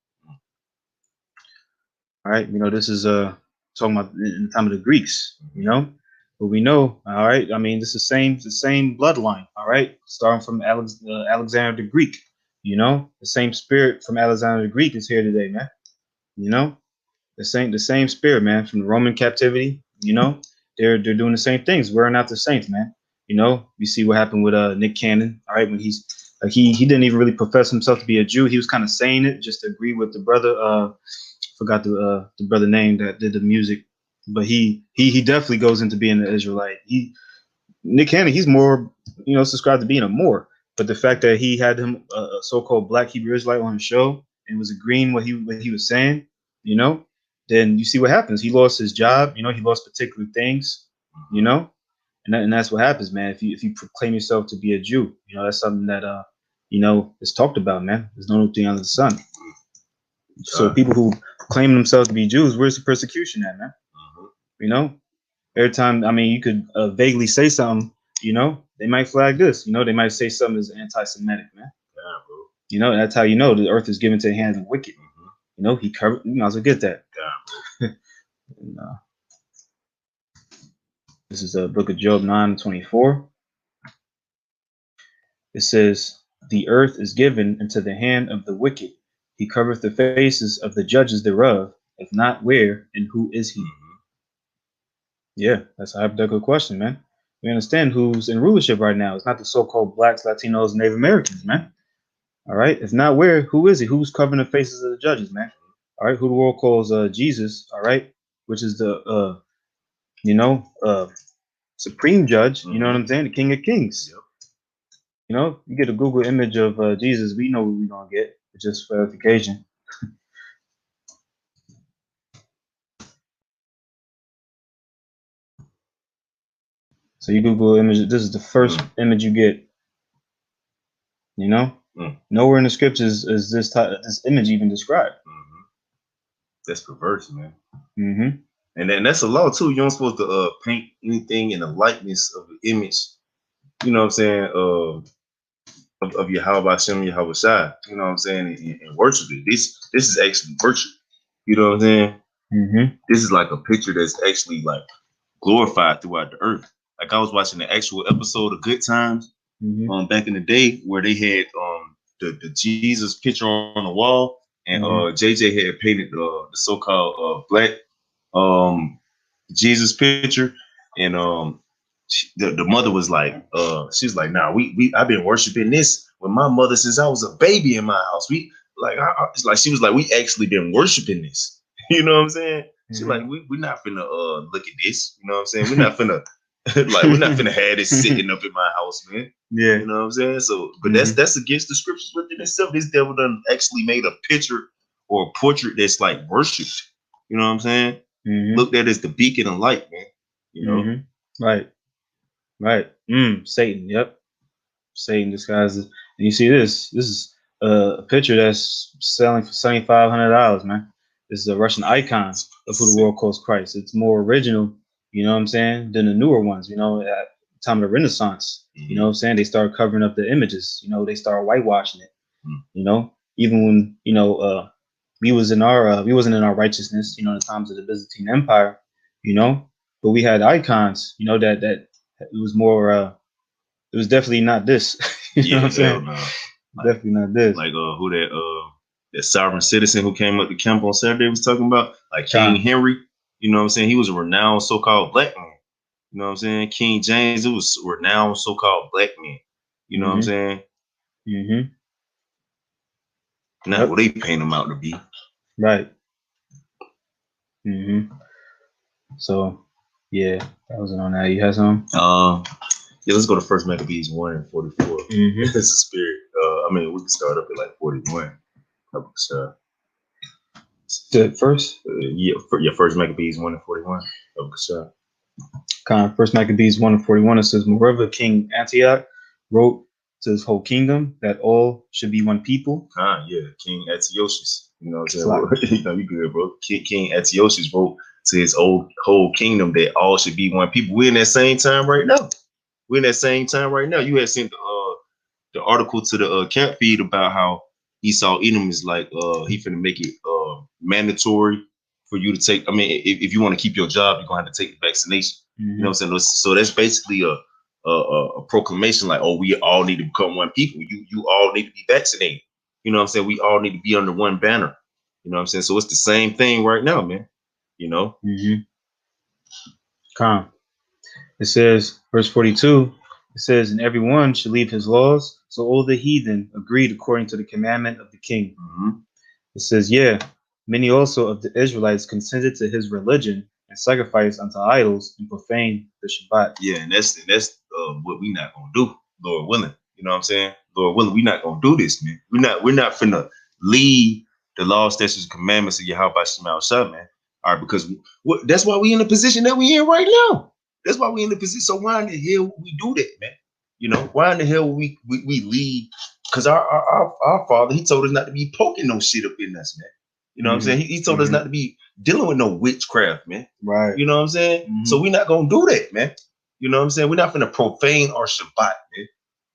All right, you know, this is talking about in the time of the Greeks, you know, but we know, all right, I mean, this is the same bloodline, all right, starting from Alexander the Greek, you know, the same spirit from Alexander the Greek is here today, man. You know, the same spirit, man, from the Roman captivity, you know, they're doing the same things, wearing out the saints, man. You know, we see what happened with Nick Cannon, all right, when he's like he didn't even really profess himself to be a Jew. He was kind of saying it just to agree with the brother. Forgot the brother name that did the music, but he definitely goes into being an Israelite. Nick Cannon, he's more, you know, subscribed to being a Moor. But the fact that he had him a so-called Black Hebrew Israelite on his show and was agreeing what he was saying, you know, then you see what happens. He lost his job, you know, he lost particular things, you know, and that's what happens, man. If you proclaim yourself to be a Jew, you know, that's something that you know, is talked about, man. There's no thing under the sun. So people who claim themselves to be Jews, where's the persecution at, man? You know, every time, I mean, you could vaguely say something, you know, they might flag this, you know, they might say something is anti-Semitic, man. Yeah, bro. You know, that's how you know the earth is given to the hands of the wicked. You know, he covered, you might as well get that. Yeah, and, this is the book of Job 9:24. It says, The earth is given into the hand of the wicked. He covereth the faces of the judges thereof. If not, where and who is he? Yeah, that's a hypothetical question, man. We understand who's in rulership right now. It's not the so-called blacks, Latinos, and Native Americans, man. All right. If not, where? Who is he? Who's covering the faces of the judges, man? All right. Who the world calls Jesus? All right, which is the supreme judge. You know what I'm saying? The King of Kings. Yep. You know, you get a Google image of Jesus, we know what we're gonna get. Just verification. So you Google image. This is the first image you get. You know, nowhere in the scriptures is this image even described. That's perverse, man. Mm-hmm. And then that's a law too. You're not supposed to paint anything in the likeness of the image. You know what I'm saying? Of Yahweh Hashem, Yahweh Shai. You know what I'm saying? And worship it. This is actually worship. You know what I'm saying? Mm-hmm. This is like a picture that's actually like glorified throughout the earth. Like I was watching the actual episode of Good Times back in the day where they had the Jesus picture on the wall, and JJ had painted the so-called black Jesus picture, and the mother was like, she's like, nah, I've been worshiping this with my mother since I was a baby in my house. We like, it's like she was like, we actually been worshiping this. You know what I'm saying? She's like, we're not finna look at this. You know what I'm saying? We're not finna we're not finna have this sitting up in my house, man. Yeah. You know what I'm saying? So, but that's against the scriptures within itself. This devil done actually made a picture or a portrait that's like worshipped. You know what I'm saying? Looked at as the beacon of light, man. You know? Right. Satan. Yep. Satan disguises. And you see this. This is a picture that's selling for $7,500, man. This is a Russian icon of who the world calls Christ. It's more original, you know what I'm saying, than the newer ones. You know, at the time of the Renaissance, you know what I'm saying, they started covering up the images. You know, they started whitewashing it. You know, even when we wasn't in our righteousness. You know, in the times of the Byzantine Empire. You know, but we had icons. You know that it was more. It was definitely not this. You know what I'm saying? No. Definitely not this. Like who that sovereign citizen who came up to camp on Saturday was talking about, like King Henry. You know what I'm saying? He was a renowned so-called black man. You know what I'm saying? King James, it was a renowned so-called black man. You know what I'm saying? Not what they paint him out to be. Right. So yeah, that wasn't on that. You had some? Yeah, let's go to First Maccabees 1 and 44. It's a spirit. I mean, we can start up at like 41. First? First Maccabees 1 and 41. First Maccabees 1 and 41, it says, moreover, King Antioch wrote to his whole kingdom that all should be one people. King Antiochus. You know what I'm saying? You know, you good, bro. King Antiochus wrote to his whole kingdom that all should be one people. We're in that same time right now. You had sent the article to the camp feed about how Esau Edom is like he finna make it mandatory for you to take. I mean, if you want to keep your job, you're gonna have to take the vaccination. You know what I'm saying? So that's basically a proclamation like, oh, we all need to become one people. You all need to be vaccinated. You know what I'm saying? We all need to be under one banner. You know what I'm saying? So it's the same thing right now, man. You know? It says, verse 42, it says, and everyone should leave his laws. So all the heathen agreed according to the commandment of the king. It says, yeah, many also of the Israelites consented to his religion and sacrificed unto idols and profaned the Shabbat. Yeah, and that's what we not gonna do, Lord willing. You know what I'm saying? Lord willing, we not gonna do this, man. We're not finna leave the law, statutes, and commandments of Yahweh Shema Shah, man. All right, because that's why we in the position that we in right now. That's why we in the position. So why in the hell would we do that, man? You know, why in the hell would we leave? Because our father, he told us not to be poking no shit up in us, man. You know what I'm saying? He told us not to be dealing with no witchcraft, man. Right. You know what I'm saying? So we're not gonna do that, man. You know what I'm saying? We're not gonna profane our Shabbat, man.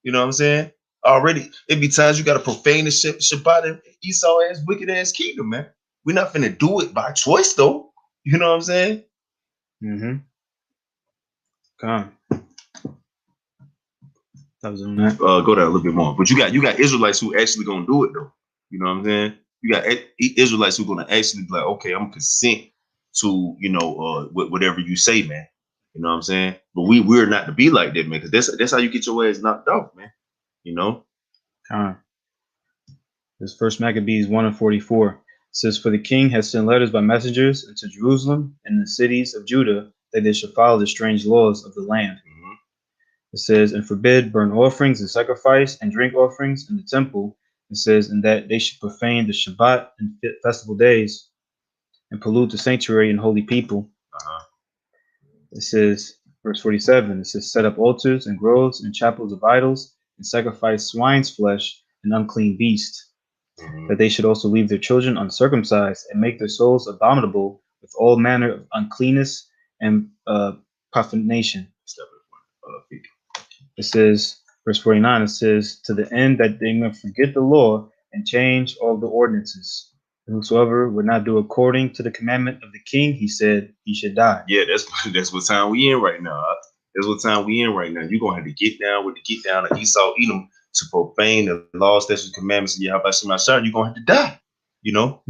You know what I'm saying? Already, it be times you gotta profane the Shabbat and Esau ass wicked ass kingdom, man. We're not finna do it by choice, though. You know what I'm saying? I was doing that. Go down a little bit more. But you got Israelites who actually gonna do it though. You know what I'm saying? You got Israelites who gonna actually be like, okay, I'm consent to whatever you say, man. You know what I'm saying? But we're not to be like that, man, because that's how you get your ass knocked off, man. You know. This First Maccabees 1:44 says, "For the king has sent letters by messengers into Jerusalem and the cities of Judah that they should follow the strange laws of the land." Mm-hmm. It says, "And forbid burnt offerings and sacrifice and drink offerings in the temple." It says, "And that they should profane the Shabbat and festival days and pollute the sanctuary and holy people." It says, verse 47, it says, "Set up altars and groves and chapels of idols and sacrifice swine's flesh and unclean beasts." That they should also leave their children uncircumcised and make their souls abominable with all manner of uncleanness and profanation. It says, verse 49, it says, "To the end that they may forget the law and change all the ordinances. And whosoever would not do according to the commandment of the king, he said, he should die." Yeah, that's what time we in right now. That's what time we in right now. You're gonna have to get down with the get down of Esau, Edom, to profane the laws, statutes, commandments of Yahweh Shem Ashar. You're gonna have to die. You know,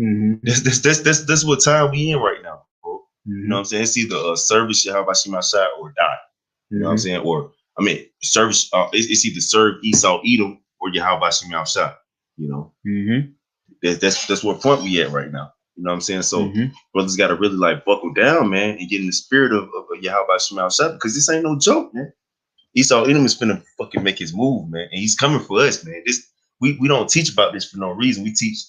that's what time we in right now, bro. You know what I'm saying? It's either service Yahweh Shem Ashar or die. You know what I'm saying? Or service. It's either serve Esau, Edom, or Yahweh Shem Ashar. You know, that's what point we at right now. You know what I'm saying? So brothers got to really like buckle down, man, and get in the spirit of Yahweh Shem Ashar, because this ain't no joke, man. Esau Edom is finna fucking make his move, man, and he's coming for us, man. We don't teach about this for no reason. We teach,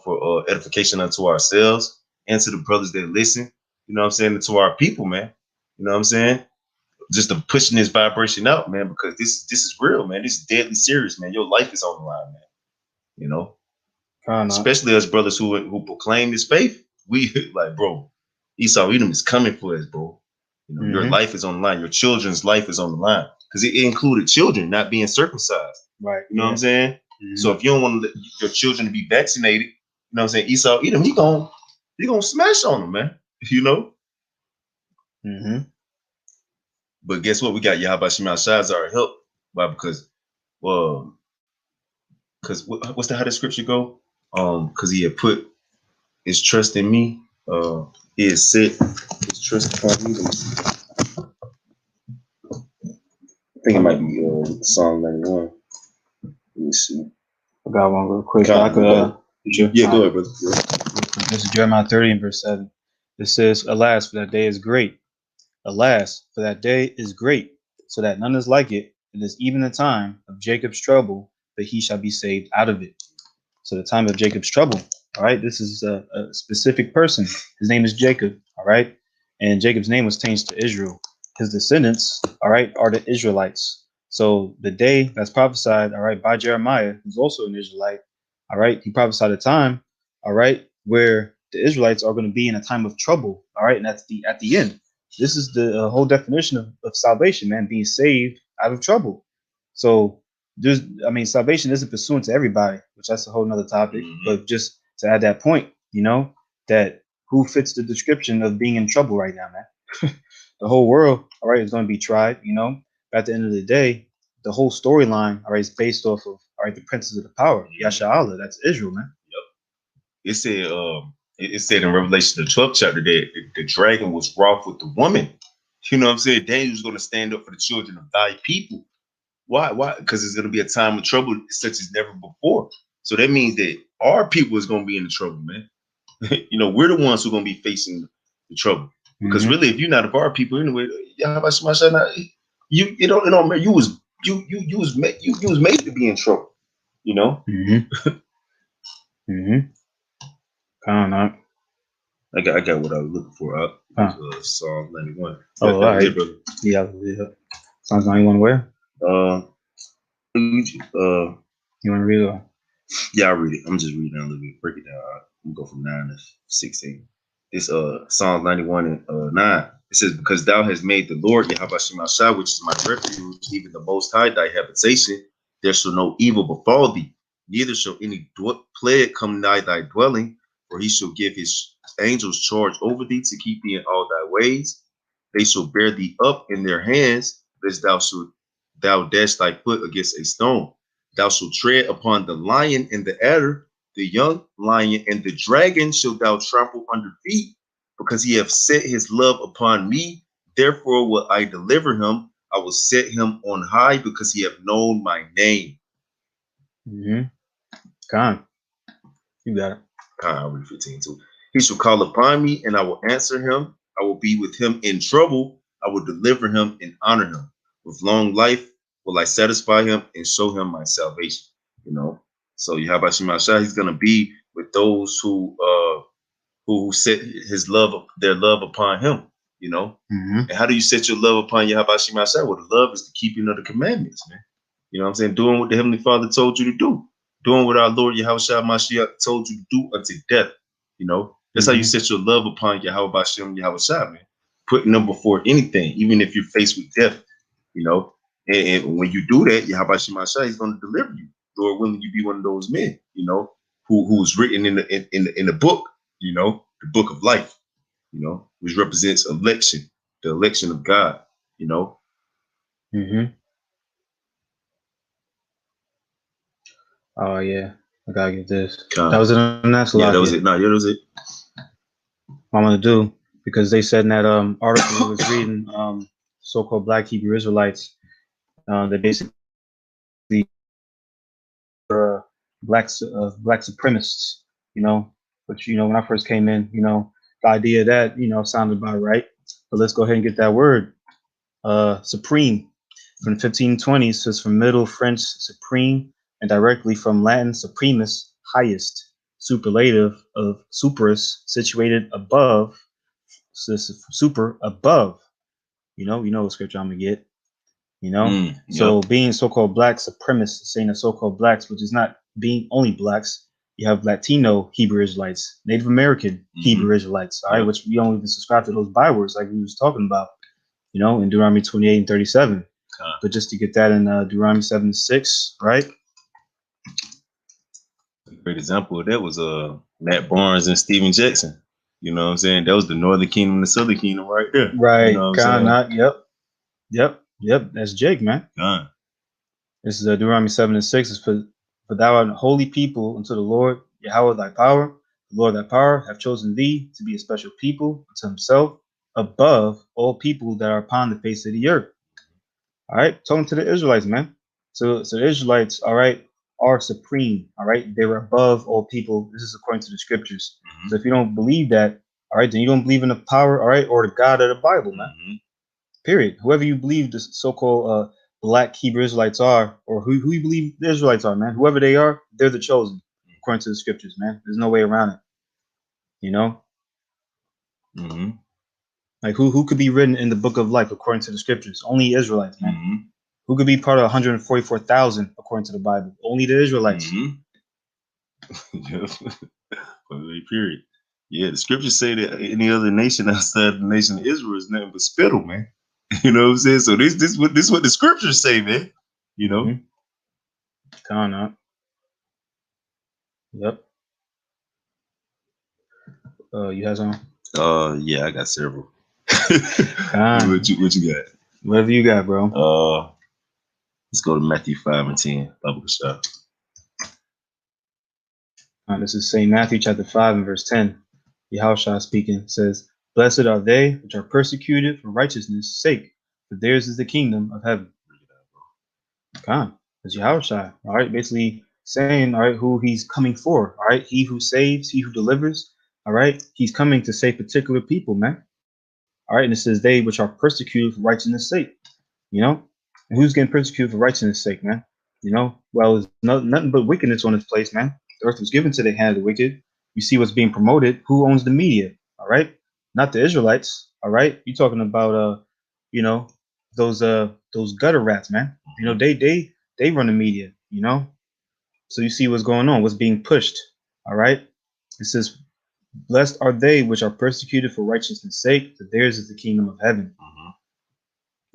for edification unto ourselves and to the brothers that listen. You know what I'm saying? And to our people, man. You know what I'm saying? Just to pushing this vibration out, man, because this is real, man. This is deadly serious, man. Your life is on the line, man. You know, especially us brothers who proclaim this faith. We like, bro, Esau Edom is coming for us, bro. You know, your life is on the line. Your children's life is on the line, because it included children not being circumcised. Right. You know what I'm saying? So if you don't want your children to be vaccinated, you know what I'm saying? Esau Edom, he gonna smash on them, man. You know. But guess what? We got Yahweh Shem Ashar as our help. Why? Because what's how the scripture go? Because he had put his trust in me. He has set his trust upon me. I think it might be Psalm 91. Let me see. I got one real quick. Yeah, go ahead, brother. This is Jeremiah 30 and verse 7. It says, "Alas, for that day is great. Alas, for that day is great, so that none is like it. It is even the time of Jacob's trouble, but he shall be saved out of it." So the time of Jacob's trouble. All right. This is a specific person. His name is Jacob. All right. And Jacob's name was changed to Israel. His descendants, all right, are the Israelites. So the day that's prophesied, all right, by Jeremiah, who's also an Israelite, all right, he prophesied a time, all right, where the Israelites are going to be in a time of trouble. All right. And that's at the end. This is the whole definition of salvation, man, being saved out of trouble. So salvation isn't pursuant to everybody, which that's a whole nother topic. But just to add that point, that who fits the description of being in trouble right now, man? The whole world, all right, is going to be tried, But at the end of the day, the whole storyline, all right, is based off of, all right, the princes of the power, Yasha Allah, that's Israel, man. Yep. It said in Revelation, the 12th chapter, that the dragon was wroth with the woman. You know what I'm saying? Daniel was going to stand up for the children of thy people. Why? Because it's going to be a time of trouble such as never before. So that means that our people is going to be in the trouble, man. We're the ones who are going to be facing the trouble. Because really, if you're not of our people anyway, you don't matter. You was made to be in trouble. I got what I was looking for. Psalm 91. Oh, all right. Yeah. Psalms 91 where? You want to read it? Yeah, I'll read it. I'm just reading a little bit. Break it down. I'm gonna go from 9 to 16. It's Psalm 91 and 9. It says, "Because thou hast made the Lord Yahweh Shem Ashar, which is my refuge, even the Most High, thy habitation, there shall no evil befall thee, neither shall any plague come nigh thy dwelling, for he shall give his angels charge over thee to keep thee in all thy ways. They shall bear thee up in their hands, lest thou thou dash thy foot against a stone. Thou shalt tread upon the lion and the adder, the young lion and the dragon shalt thou trample under feet, because he hath set his love upon me. Therefore will I deliver him. I will set him on high, because he hath known my name. Con, you got it. I'll read 15 too. He shall call upon me, and I will answer him. I will be with him in trouble. I will deliver him and honor him. With long life will I satisfy him and show him my salvation. You know, so Yahweh Shemashah, he's gonna be with those who set his love, their love upon him. You know, and how do you set your love upon Yahweh Shemashah? Well, the love is the keeping of the commandments, man. You know what I'm saying? Doing what the Heavenly Father told you to do. Doing what our Lord Yahweh Mashiach told you to do unto death. You know, that's how you set your love upon Yahweh Bashem, Yahweh Shah, man. Putting them before anything, even if you're faced with death, you know. And when you do that, Yahweh Mashiach, he's going to deliver you. Lord willing, you be one of those men, you know, who's written in the book, you know, the book of life, you know, which represents election, the election of God, you know. Oh yeah, I gotta get this. That was it on that slide. Yeah, that was it. No, yeah, that was it. What I'm gonna do, because they said in that article I was reading, so-called Black Hebrew Israelites, they basically black supremacists, you know. But you know, when I first came in, you know, the idea that, you know, sounded about right. But let's go ahead and get that word, supreme, from the 1520s. So it's from Middle French supreme, and directly from Latin supremus, highest, superlative of superus, situated above. So this is super above. You know what scripture I'm gonna get. You know, so being so-called black supremacists, saying that so-called blacks, which is not being only blacks. You have Latino Hebrew Israelites, Native American Hebrew Israelites, all right, which we don't even subscribe to those bywords like we was talking about, you know, in Deuteronomy 28 and 37. But just to get that in Deuteronomy 7:6, right? A great example of that was Matt Barnes and Steven Jackson. You know what I'm saying? That was the Northern Kingdom and the Southern Kingdom right there. Right. You know what I'm saying? Yep. That's Jake, man. This is Deuteronomy 7:6. It's for thou art a holy people unto the Lord, Yahweh thy power. The Lord thy power hath chosen thee to be a special people unto himself, above all people that are upon the face of the earth. All right, talking to the Israelites, man. So the Israelites, all right, are supreme. All right, they were above all people. This is according to the scriptures. So if you don't believe that, all right, then you don't believe in the power, all right, or the God of the Bible, man. Period. Whoever you believe the so-called black Hebrew Israelites are, or who you believe the Israelites are, man, whoever they are, they're the chosen, according to the scriptures, man. There's no way around it. You know? Like who could be written in the book of life according to the scriptures? Only Israelites, man. Who could be part of 144,000 according to the Bible? Only the Israelites. Period. Yeah, the scriptures say that any other nation outside the nation of Israel is nothing but spittle, man. You know what I'm saying? So this what the scriptures say, man. You know? Come on. Yep. You have some? Yeah, I got several. what you got? Whatever you got, bro. Let's go to Matthew 5 and 10. This is St. Matthew chapter 5 and verse 10. Yahushua speaking says, blessed are they which are persecuted for righteousness' sake, for theirs is the kingdom of heaven. God, it's Yahushua, all right, basically saying, all right, who he's coming for, all right, he who saves, he who delivers, all right, he's coming to save particular people, man. All right, and it says they which are persecuted for righteousness' sake, you know, and who's getting persecuted for righteousness' sake, man? You know, well, there's nothing but wickedness on this place, man. The earth was given to the hand of the wicked. You see what's being promoted. Who owns the media? All right, not the Israelites. All right, you're talking about you know, those gutter rats, man. You know, they run the media. You know, so you see what's going on, what's being pushed. All right, it says, blessed are they which are persecuted for righteousness' sake, for theirs is the kingdom of heaven.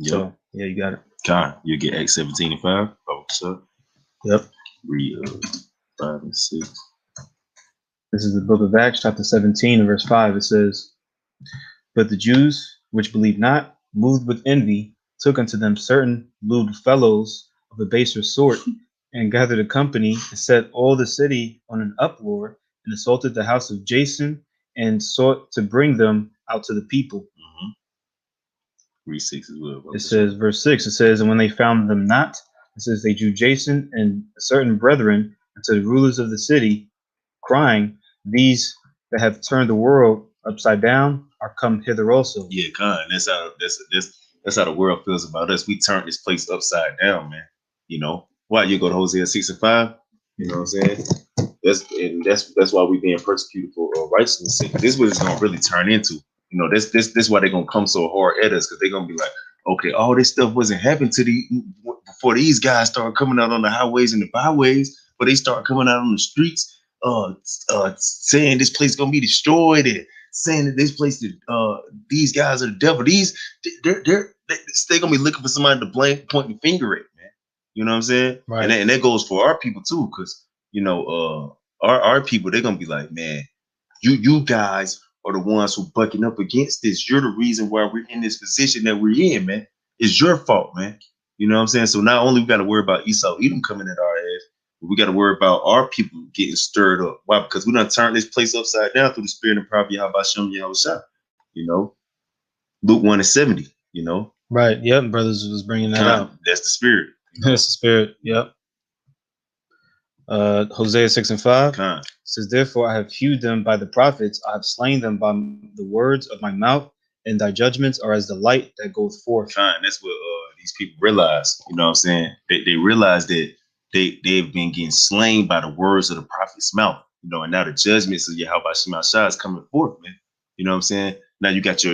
So yeah, you got it. God, you get Acts 17 and 5. Oh, so yep. Read 5 and 6. This is the book of Acts, chapter 17, and verse 5. It says, but the Jews which believed not, moved with envy, took unto them certain lewd fellows of a baser sort, and gathered a company, and set all the city on an uproar, and assaulted the house of Jason, and sought to bring them out to the people. Mm-hmm. Read 6 as well. It says, verse 6, it says, and when they found them not, it says, they drew Jason and certain brethren unto the rulers of the city, crying, these that have turned the world upside down are come hither also. Yeah, God, that's how the world feels about us. We turned this place upside down, man. You know, why you go to Hosea 6 and 5? You know what I'm saying? That's why we're being persecuted for righteousness' sake. This is what it's gonna really turn into. You know, this why they're gonna come so hard at us, because they're gonna be like, okay, all this stuff wasn't happening to before these guys started coming out on the highways and the byways, but they start coming out on the streets, saying this place is gonna be destroyed, and saying that this place, these guys are the devil. They're gonna be looking for somebody to blame, point the finger at, man. You know what I'm saying? Right. And that goes for our people too, because you know, our people, they're gonna be like, man, you guys are the ones who bucking up against this. You're the reason why we're in this position that we're in, man. It's your fault, man. You know what I'm saying? So not only we got to worry about Esau, Edom coming at our ass, but we got to worry about our people getting stirred up. Why? Because we done turned this place upside down through the spirit and power of Yahabashim Yahushua. You know, Luke 1 and 70. You know, right? Yep, brothers was bringing that out. That's the spirit. You know? That's the spirit. Yep. Hosea 6 and 5 says, therefore I have hewed them by the prophets, I have slain them by the words of my mouth, and thy judgments are as the light that goeth forth. That's what these people realize. You know what I'm saying? They realize that they've been getting slain by the words of the prophet's mouth. You know, and now the judgments of Yahweh Shema Shah is coming forth, man. You know what I'm saying? Now you got your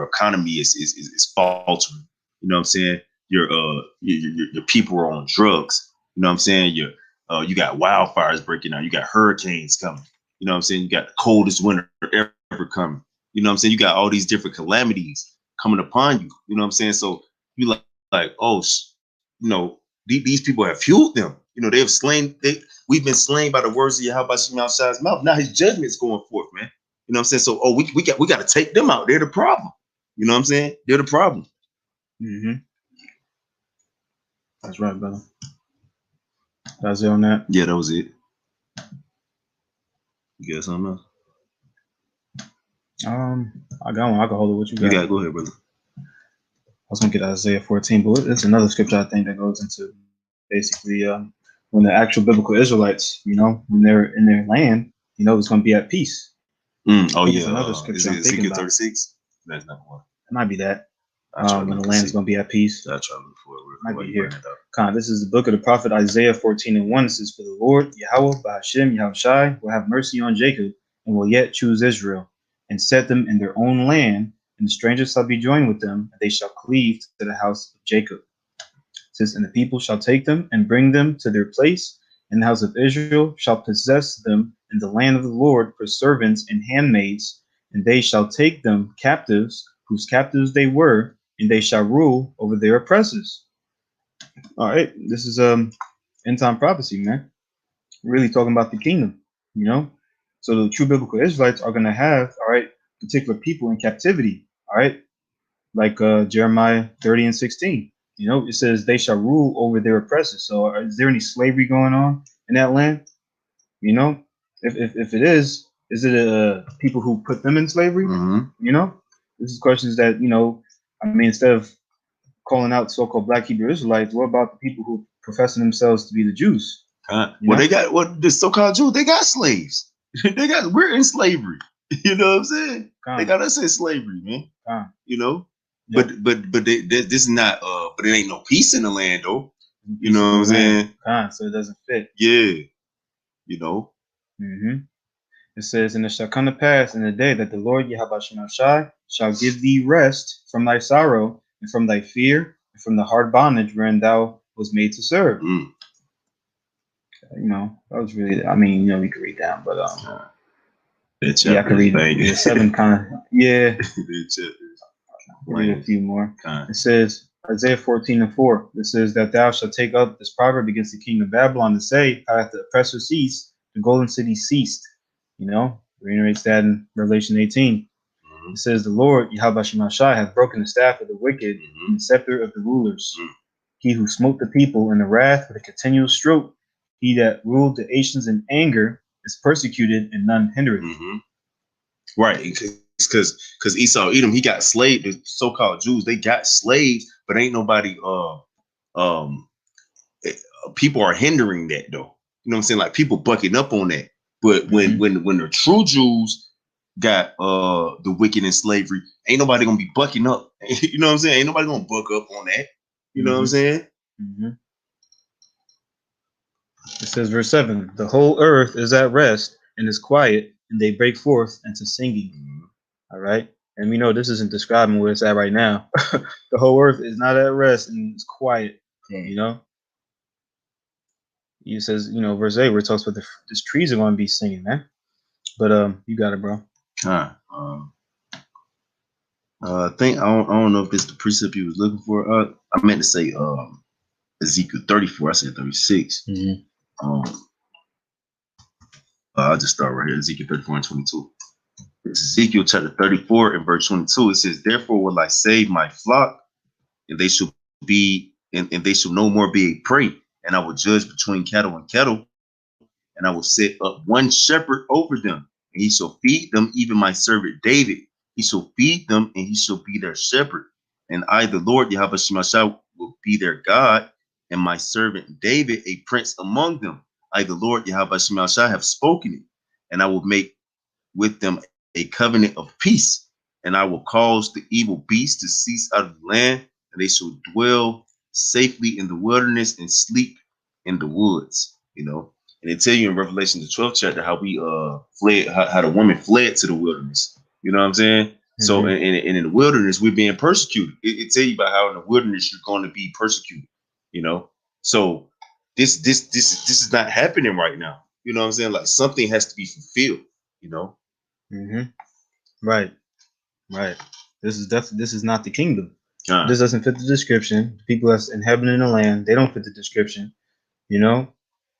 economy is faltering. You know what I'm saying? Your people are on drugs. You know what I'm saying? You got wildfires breaking out. You got hurricanes coming. You know what I'm saying? You got the coldest winter ever coming. You know what I'm saying? You got all these different calamities coming upon you. You know what I'm saying? So you like oh, you know, these people have fueled them. You know, they have slain. We've been slain by the words of Yahweh Shah's mouth. Now his judgment's going forth, man. You know what I'm saying? So we got to take them out. They're the problem. You know what I'm saying? They're the problem. Mm-hmm. That's right, brother. That's it on that. Yeah, that was it. You got something else? I got one. I can hold it. What you got? You got go ahead, brother. I was gonna get Isaiah 14, but it's another scripture I think that goes into basically when the actual biblical Israelites, you know, when they're in their land, you know, it's gonna be at peace. Oh yeah, another scripture I'm thinking about. 36. That's not one. It might be that. When the land is going to be at peace. I'll try to look for it. Might be here. This is the book of the prophet Isaiah 14 and 1. It says, for the Lord, Yahweh, Ba'ashem, Yahushai, will have mercy on Jacob, and will yet choose Israel, and set them in their own land, and the strangers shall be joined with them, and they shall cleave to the house of Jacob. It says, and the people shall take them, and bring them to their place, and the house of Israel shall possess them in the land of the Lord for servants and handmaids, and they shall take them captives, whose captives they were, and they shall rule over their oppressors. All right, this is end time prophecy, man. Really talking about the kingdom, you know. So the true biblical Israelites are going to have, all right, particular people in captivity, all right, like Jeremiah 30 and 16. You know, it says they shall rule over their oppressors. So is there any slavery going on in that land? You know, if it is it people who put them in slavery? Mm-hmm. You know, this is questions that, you know, I mean, instead of calling out so-called Black Hebrew Israelites, what about the people who professing themselves to be the Jews? They got the so-called Jews. They got slaves. We're in slavery. You know what I'm saying? They got us in slavery, man. You know, yeah. but this is not. But it ain't no peace in the land, though. You know what I'm saying? So it doesn't fit. Yeah. You know. Mm-hmm. It says, and it shall come to pass in the day that the Lord Yahweh shall give thee rest from thy sorrow, and from thy fear, and from the hard bondage wherein thou was made to serve. You know, that was really, I mean, you know, we could read down, but yeah, I could read the 7 kind of, yeah. Read a few more. It says, Isaiah 14 and 4, it says that thou shalt take up this proverb against the king of Babylon and say, how hath the oppressor ceased, the golden city ceased. You know, reiterates that in Revelation 18. It says, the Lord, Yahweh Shai, hath broken the staff of the wicked and the scepter of the rulers. He who smote the people in the wrath with a continual stroke, he that ruled the nations in anger, is persecuted and none hindereth. Right, because Esau, Edom, he got slaves. The so-called Jews, they got slaves, but ain't nobody. People are hindering that though. You know what I'm saying? Like people bucking up on that. But when the true Jews got the wicked in slavery, ain't nobody gonna be bucking up. You know what I'm saying? Ain't nobody gonna buck up on that. You know what I'm saying? It says, verse 7, the whole earth is at rest and is quiet, and they break forth into singing. All right. And we know this isn't describing where it's at right now. The whole earth is not at rest and it's quiet. You know, he says, you know, verse 8, where it talks about these trees are going to be singing, man. But you got it, bro. I think I don't know if it's the precept you was looking for. I meant to say Ezekiel 34. I said 36. I'll just start right here. Ezekiel 34 and 22. It's Ezekiel chapter 34 and verse 22. It says, therefore will I save my flock, and they shall be, and they shall no more be a prey, and I will judge between cattle and cattle, and I will set up one shepherd over them, and he shall feed them, even my servant David. He shall feed them, and he shall be their shepherd. And I, the Lord, Yahweh Shemashah, will be their God, and my servant David a prince among them. I, the Lord, Yahweh Shemashah, have spoken it, and I will make with them a covenant of peace, and I will cause the evil beasts to cease out of the land, and they shall dwell safely in the wilderness and sleep in the woods. You know, and they tell you in Revelation the 12th chapter how we fled, how the woman fled to the wilderness. You know what I'm saying? So and in the wilderness we're being persecuted. It tell you about how in the wilderness you're going to be persecuted. You know, so this is not happening right now. You know what I'm saying? Like something has to be fulfilled. You know. Right. This is not the kingdom. This doesn't fit the description. The people that's inhabiting the land, they don't fit the description. You know,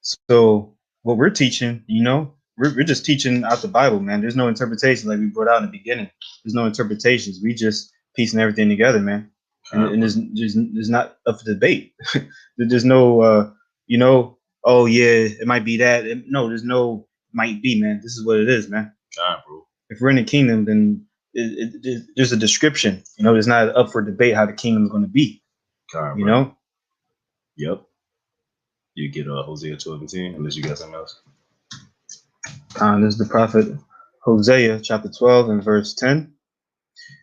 so what we're teaching, you know, we're just teaching out the Bible, man. There's no interpretation like we brought out in the beginning. There's no interpretations. We just piecing everything together, man. And there's not up for debate. There's no, you know, oh yeah, it might be that. No, there's no might be, man. This is what it is, man. Bro. If we're in the kingdom, then there's a description. You know, it's not up for debate how the kingdom is going to be. You know. Yep. You get Hosea 12 and 10, unless you got something else. This is the prophet Hosea chapter 12 and verse 10.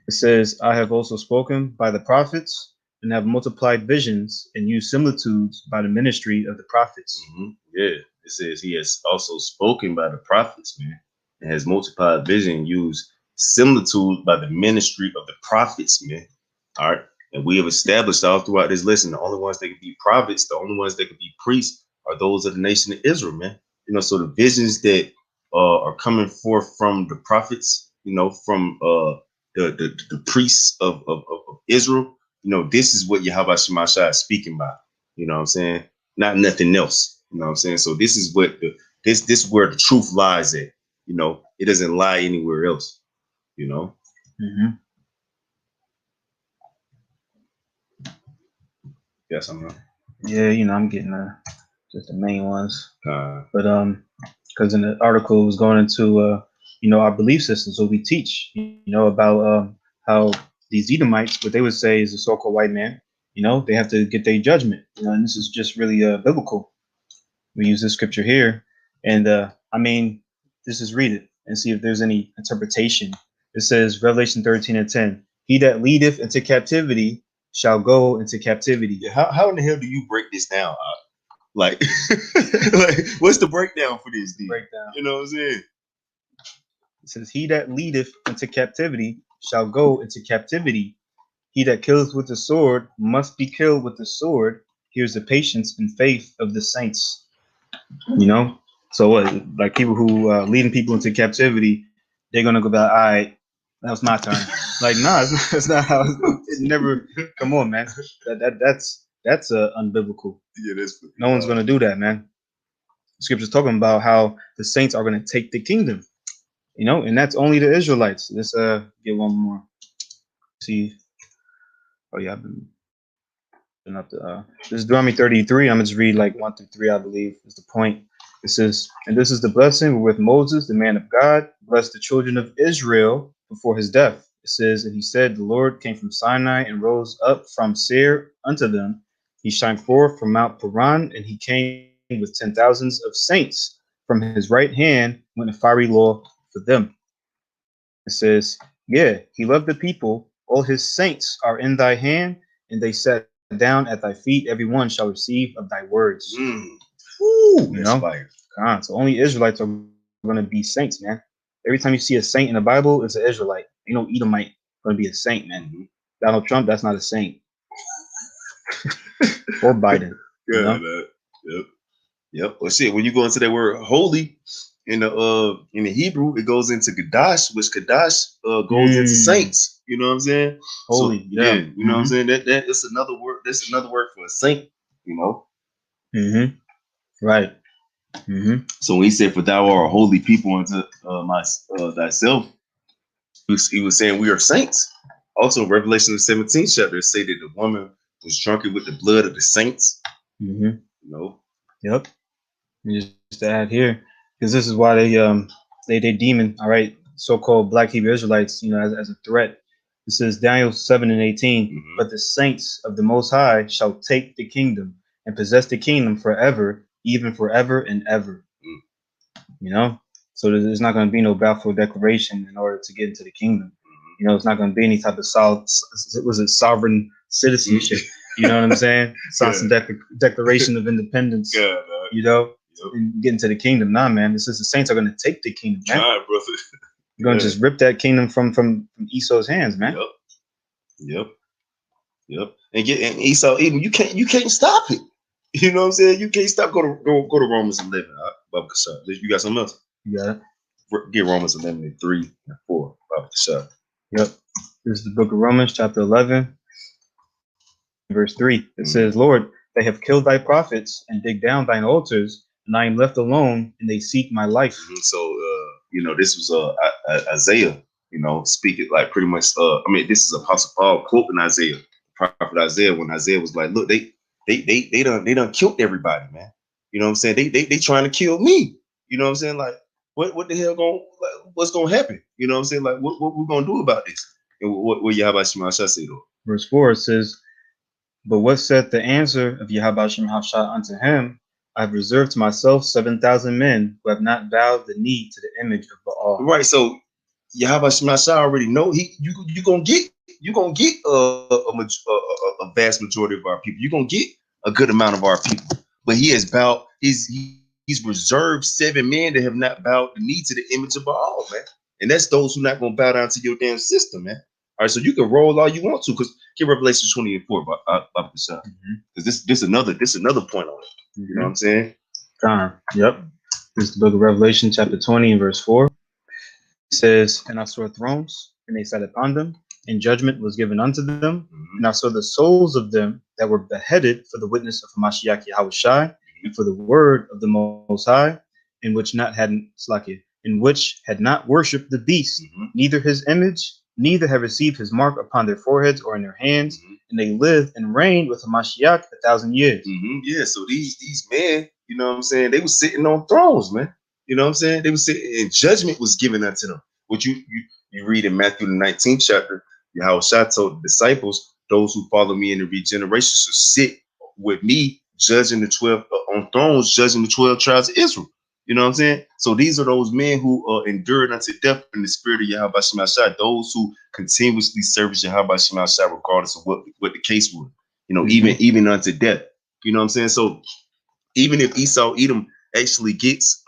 It says, I have also spoken by the prophets and have multiplied visions and used similitudes by the ministry of the prophets. Yeah, it says he has also spoken by the prophets, man, and has multiplied vision and used similitudes by the ministry of the prophets, man. All right. And we have established all throughout this lesson, the only ones that can be prophets, the only ones that can be priests are those of the nation of Israel, man. You know, so the visions that are coming forth from the prophets, you know, from the priests of Israel, you know, this is what Yahweh Shemashah is speaking about. You know what I'm saying? Not nothing else. You know what I'm saying? So this is what this is where the truth lies at. You know, it doesn't lie anywhere else. You know. Yeah, something. Yeah, you know, I'm getting just the main ones. But because in the article it was going into you know, our belief systems, what we teach, you know, about how these Edomites, what they would say is a so-called white man, you know, they have to get their judgment. You know, and this is just really biblical. We use this scripture here, and I mean, just read it and see if there's any interpretation. It says, Revelation 13 and 10, he that leadeth into captivity shall go into captivity. How in the hell do you break this down? Like, like, what's the breakdown for this? Breakdown. You know what I'm saying? It says, he that leadeth into captivity shall go into captivity. He that killeth with the sword must be killed with the sword. Here's the patience and faith of the saints. You know? So what? Like people who leading people into captivity, they're gonna go back, all right, that was my turn. Like, nah, it's not how it never. Come on, man. That's unbiblical. Yeah, that's no one's gonna do that, man. Scripture's talking about how the saints are gonna take the kingdom. You know, and that's only the Israelites. Let's get one more. See. Oh yeah, I've been up to this is Deuteronomy 33. I'm gonna just read like 1 through 3, I believe, is the point. It says, and this is the blessing with Moses, the man of God, blessed the children of Israel before his death. It says, and he said, the Lord came from Sinai and rose up from Seir unto them. He shined forth from Mount Paran, and he came with 10,000s of saints. From his right hand went a fiery law for them. It says, yeah, he loved the people. All his saints are in thy hand, and they sat down at thy feet. Every one shall receive of thy words. Ooh, You that's know, fire. God, so only Israelites are going to be saints, man. Every time you see a saint in the Bible, it's an Israelite. You know, Edomite going to be a saint, man. Mm-hmm. Donald Trump, that's not a saint. Or Biden. You know? Yep. Yep. Well, shit. When you go into that word holy in the Hebrew, it goes into Kadash, which Kadash goes into saints. You know what I'm saying? Holy, so, yeah. You know what I'm saying? That is another word. That's another word for a saint. You know. Right. So when he said, "For thou art a holy people unto thyself," he was saying we are saints. Also, Revelation the 17th chapter say that the woman was drunken with the blood of the saints. You know. Yep. And just to add here, because this is why they demon, all right, so-called Black Hebrew Israelites, you know, as a threat. It says Daniel 7 and 18, but the saints of the Most High shall take the kingdom and possess the kingdom forever, even forever and ever. You know, so there's not going to be no Balfour Declaration in order to get into the kingdom. You know, it's not going to be any type of sovereign citizenship. You know what I'm saying? Sign some Declaration of Independence. You know, and get into the kingdom. Nah, man. This is the saints are going to take the kingdom, man. God, brother. You're going to just rip that kingdom from Esau's hands, man. Yep. And Esau, even you can't stop it. You know what I'm saying? You can't stop. Go to Romans 11. You got something else? You got it. Get Romans 11 and 3 and 4. Yep. This is the book of Romans, chapter 11, verse 3. It says, Lord, they have killed thy prophets and dig down thine altars, and I am left alone, and they seek my life. So, you know, this was Isaiah, you know, speaking like pretty much. This is Apostle Paul quoting Isaiah, prophet Isaiah, when Isaiah was like, "Look, they done killed everybody, man. You know what I'm saying? They trying to kill me. You know what I'm saying? Like, what the hell what's gonna happen? You know what I'm saying? Like, what we gonna do about this? And what Yahweh Shema Shah say though? Verse 4 says, but what said the answer of Yahweh Shema Shah unto him? I've reserved to myself 7,000 men who have not bowed the knee to the image of Baal. Right. So Yahweh Shema Shah already know you gonna get a vast majority of our people. You're gonna get a good amount of our people. But he has bowed. He's reserved 7 men that have not bowed the knee to the image of Baal, man. And that's those who not gonna bow down to your damn system, man. All right, so you can roll all you want to, because get Revelation 20 and 4 about the sun. Because this another point on it. You know what I'm saying? Yep. This is the book of Revelation, chapter 20 and verse 4. It says, and I saw thrones, and they sat upon them, and judgment was given unto them. And I saw the souls of them that were beheaded for the witness of Hamashiach Yahushai, and for the word of the Most High, in which had not worshipped the beast, neither his image, neither have received his mark upon their foreheads or in their hands, and they lived and reigned with Hamashiach 1,000 years. Yeah, so these men, you know what I'm saying, they were sitting on thrones, man. You know what I'm saying? They were sitting, and judgment was given unto them. What you read in Matthew the 19th chapter, Yahushua told the disciples, those who follow me in the regeneration should sit with me, judging the 12 on thrones, judging the 12 tribes of Israel. You know what I'm saying? So these are those men who endured unto death in the spirit of Yahweh Shema Shah, those who continuously service Yahweh Shema Shah, regardless of what the case was. You know, even unto death. You know what I'm saying? So even if Esau Edom actually gets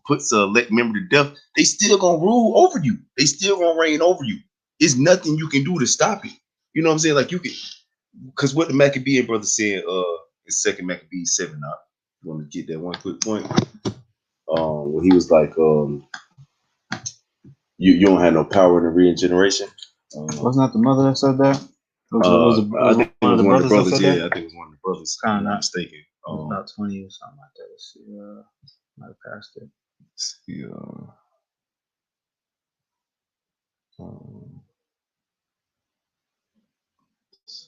puts a elect member to death, they still gonna rule over you. They still gonna reign over you. There's nothing you can do to stop it. You know what I'm saying? Like you can, because what the Maccabean brother said in 2nd Maccabees 7. I want to get that one quick point. When he was like, you don't have no power in the regeneration. Wasn't that the mother that said that? I think it was one of the brothers. Yeah, I think it was one of the brothers. Kind of I'm not not mistaken. about 20 or something like that. Let's see. Might have passed it. Yeah.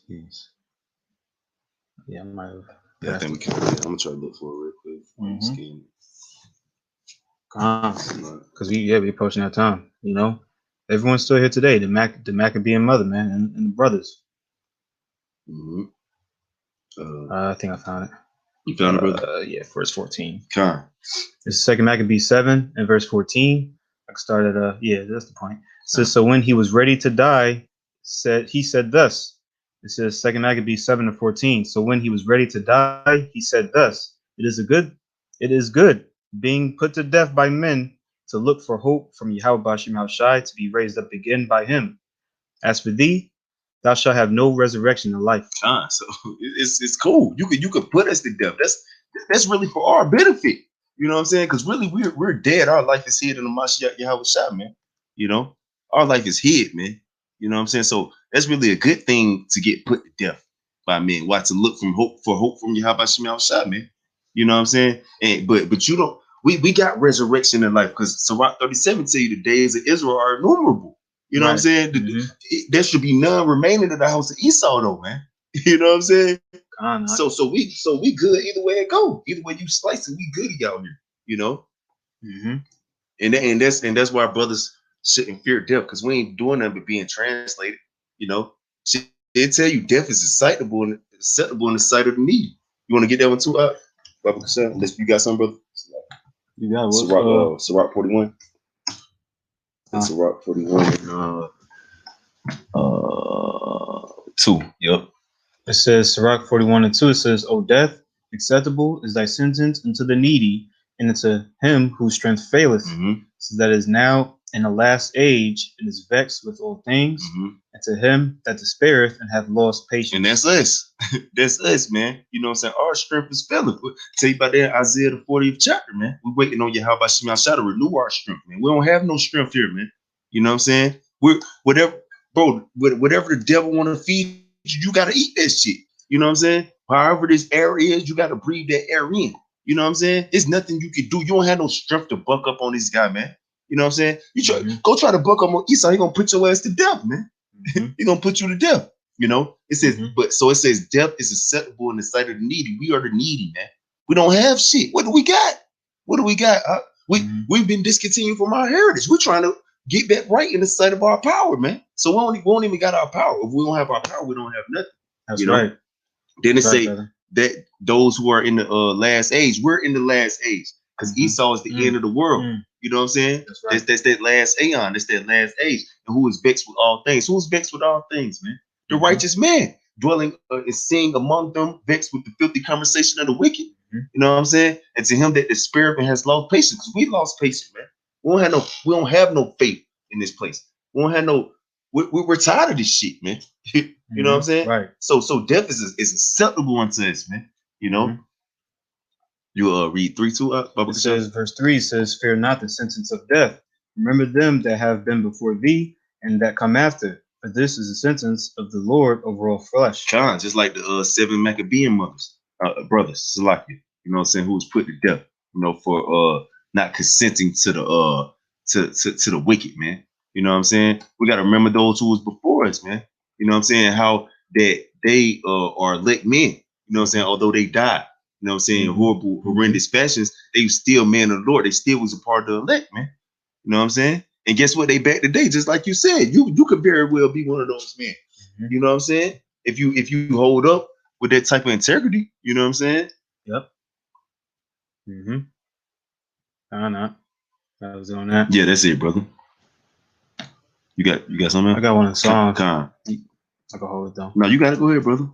Yes. Yeah, I might have. Yeah, I think we can. I'm gonna try to look for it real quick. Because we're approaching that time. You know, everyone's still here today. The Maccabean mother, man, and the brothers. I think I found it. You found it, brother? Yeah, verse 14. Con. It's 2 Maccabees 7 and verse 14. I can start at that's the point. It says, so when he was ready to die, he said thus. It says 2 Maccabees 7 and 14. So when he was ready to die, he said thus, it is good, being put to death by men, to look for hope from Yahweh Bashim Shai, to be raised up again by him. As for thee, thou shalt have no resurrection in life. So it's cool. You could put us to death. That's really for our benefit. You know what I'm saying? Because really we're dead. Our life is hid in the Mashiach Yahweh Shai, man. You know, our life is hid, man. You know what I'm saying? So that's really a good thing to get put to death by men. Why? To look for hope from Yahweh Shai, man. You know what I'm saying? And but you don't. We got resurrection in life, because Sirach 37 tell you the days of Israel are innumerable. You know what I'm saying? There should be none remaining in the house of Esau, though, man. You know what I'm saying? So we good either way it go. Either way you slice it, we goody out here. You know. And that's why brothers shouldn't fear death, because we ain't doing nothing but being translated. You know, they tell you death is acceptable in the sight of the needy. You want to get that one too, unless you got something, brother. You got what? Sirach 41. Sirach 41. 2. Yep. It says Sirach 41 and 2. It says, O death, acceptable is thy sentence unto the needy, and unto him whose strength faileth. So that is now in the last age, and is vexed with all things, and to him that despaireth and hath lost patience. And that's us. That's us, man. You know what I'm saying? Our strength is failing. Tell you about that Isaiah the 40th chapter, man. We're waiting on Yahweh Shai to renew our strength, man. We don't have no strength here, man. You know what I'm saying? Whatever the devil want to feed you gotta eat that shit. You know what I'm saying? However this air is, you gotta breathe that air in. You know what I'm saying? It's nothing you can do. You don't have no strength to buck up on this guy, man. You know what I'm saying? You go try to buck up on Esau, he gonna put your ass to death, man. He gonna put you to death. You know? It says, it says death is acceptable in the sight of the needy. We are the needy, man. We don't have shit. What do we got? We've been discontinued from our heritage. We're trying to get back right in the sight of our power, man. So we won't even got our power. If we don't have our power, we don't have nothing. That's right. Then it say that those who are in the last age, we're in the last age, because Esau is the end of the world. You know what I'm saying? That's right. That's that last aeon. That's that last age. And who is vexed with all things? Who's vexed with all things, man? The righteous man dwelling and seeing among them, vexed with the filthy conversation of the wicked. You know what I'm saying? And to him that the spirit has lost patience, because we lost patience, man. We don't have no faith in this place. We don't have no. We're tired of this shit, man. You know what I'm saying? Right. So death is acceptable unto us, man. You know. You read 3:2. It says verse 3 says, "Fear not the sentence of death. Remember them that have been before thee, and that come after. For this is the sentence of the Lord over all flesh." John, just like the 7 Maccabean brothers, Salakia. You know what I'm saying? Who was put to death, you know, for not consenting to the to the wicked, man. You know what I'm saying? We got to remember those who was before us, man. You know what I'm saying? How that they are elect men. You know what I'm saying? Although they died, you know what I'm saying, horrible, horrendous fashions, they was still men of the Lord. They still was a part of the elect, man. You know what I'm saying? And guess what? They back today, just like you said. You could very well be one of those men. You know what I'm saying? If you hold up with that type of integrity, you know what I'm saying? Yep. Not. I was on that. Yeah, that's it, brother. You got something else? I got one of the songs. I can hold it though. No, you got to go ahead, brother.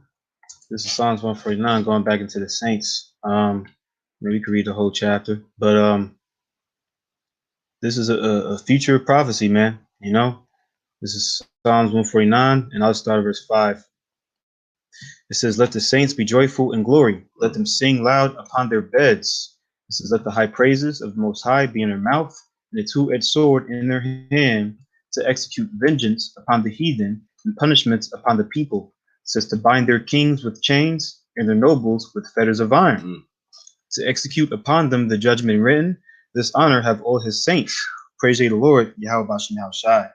This is Psalms 149, going back into the saints. Maybe you can read the whole chapter, but this is a future prophecy, man. You know, this is Psalms 149, and I'll start at verse 5. It says, "Let the saints be joyful in glory. Let them sing loud upon their beds." It says, "Let the high praises of the Most High be in their mouth, and a two-edged sword in their hand, to execute vengeance upon the heathen and punishments upon the people." It says, "To bind their kings with chains and their nobles with fetters of iron, to execute upon them the judgment written. This honor have all his saints. Praise ye the Lord, Yahweh Bashim Shai."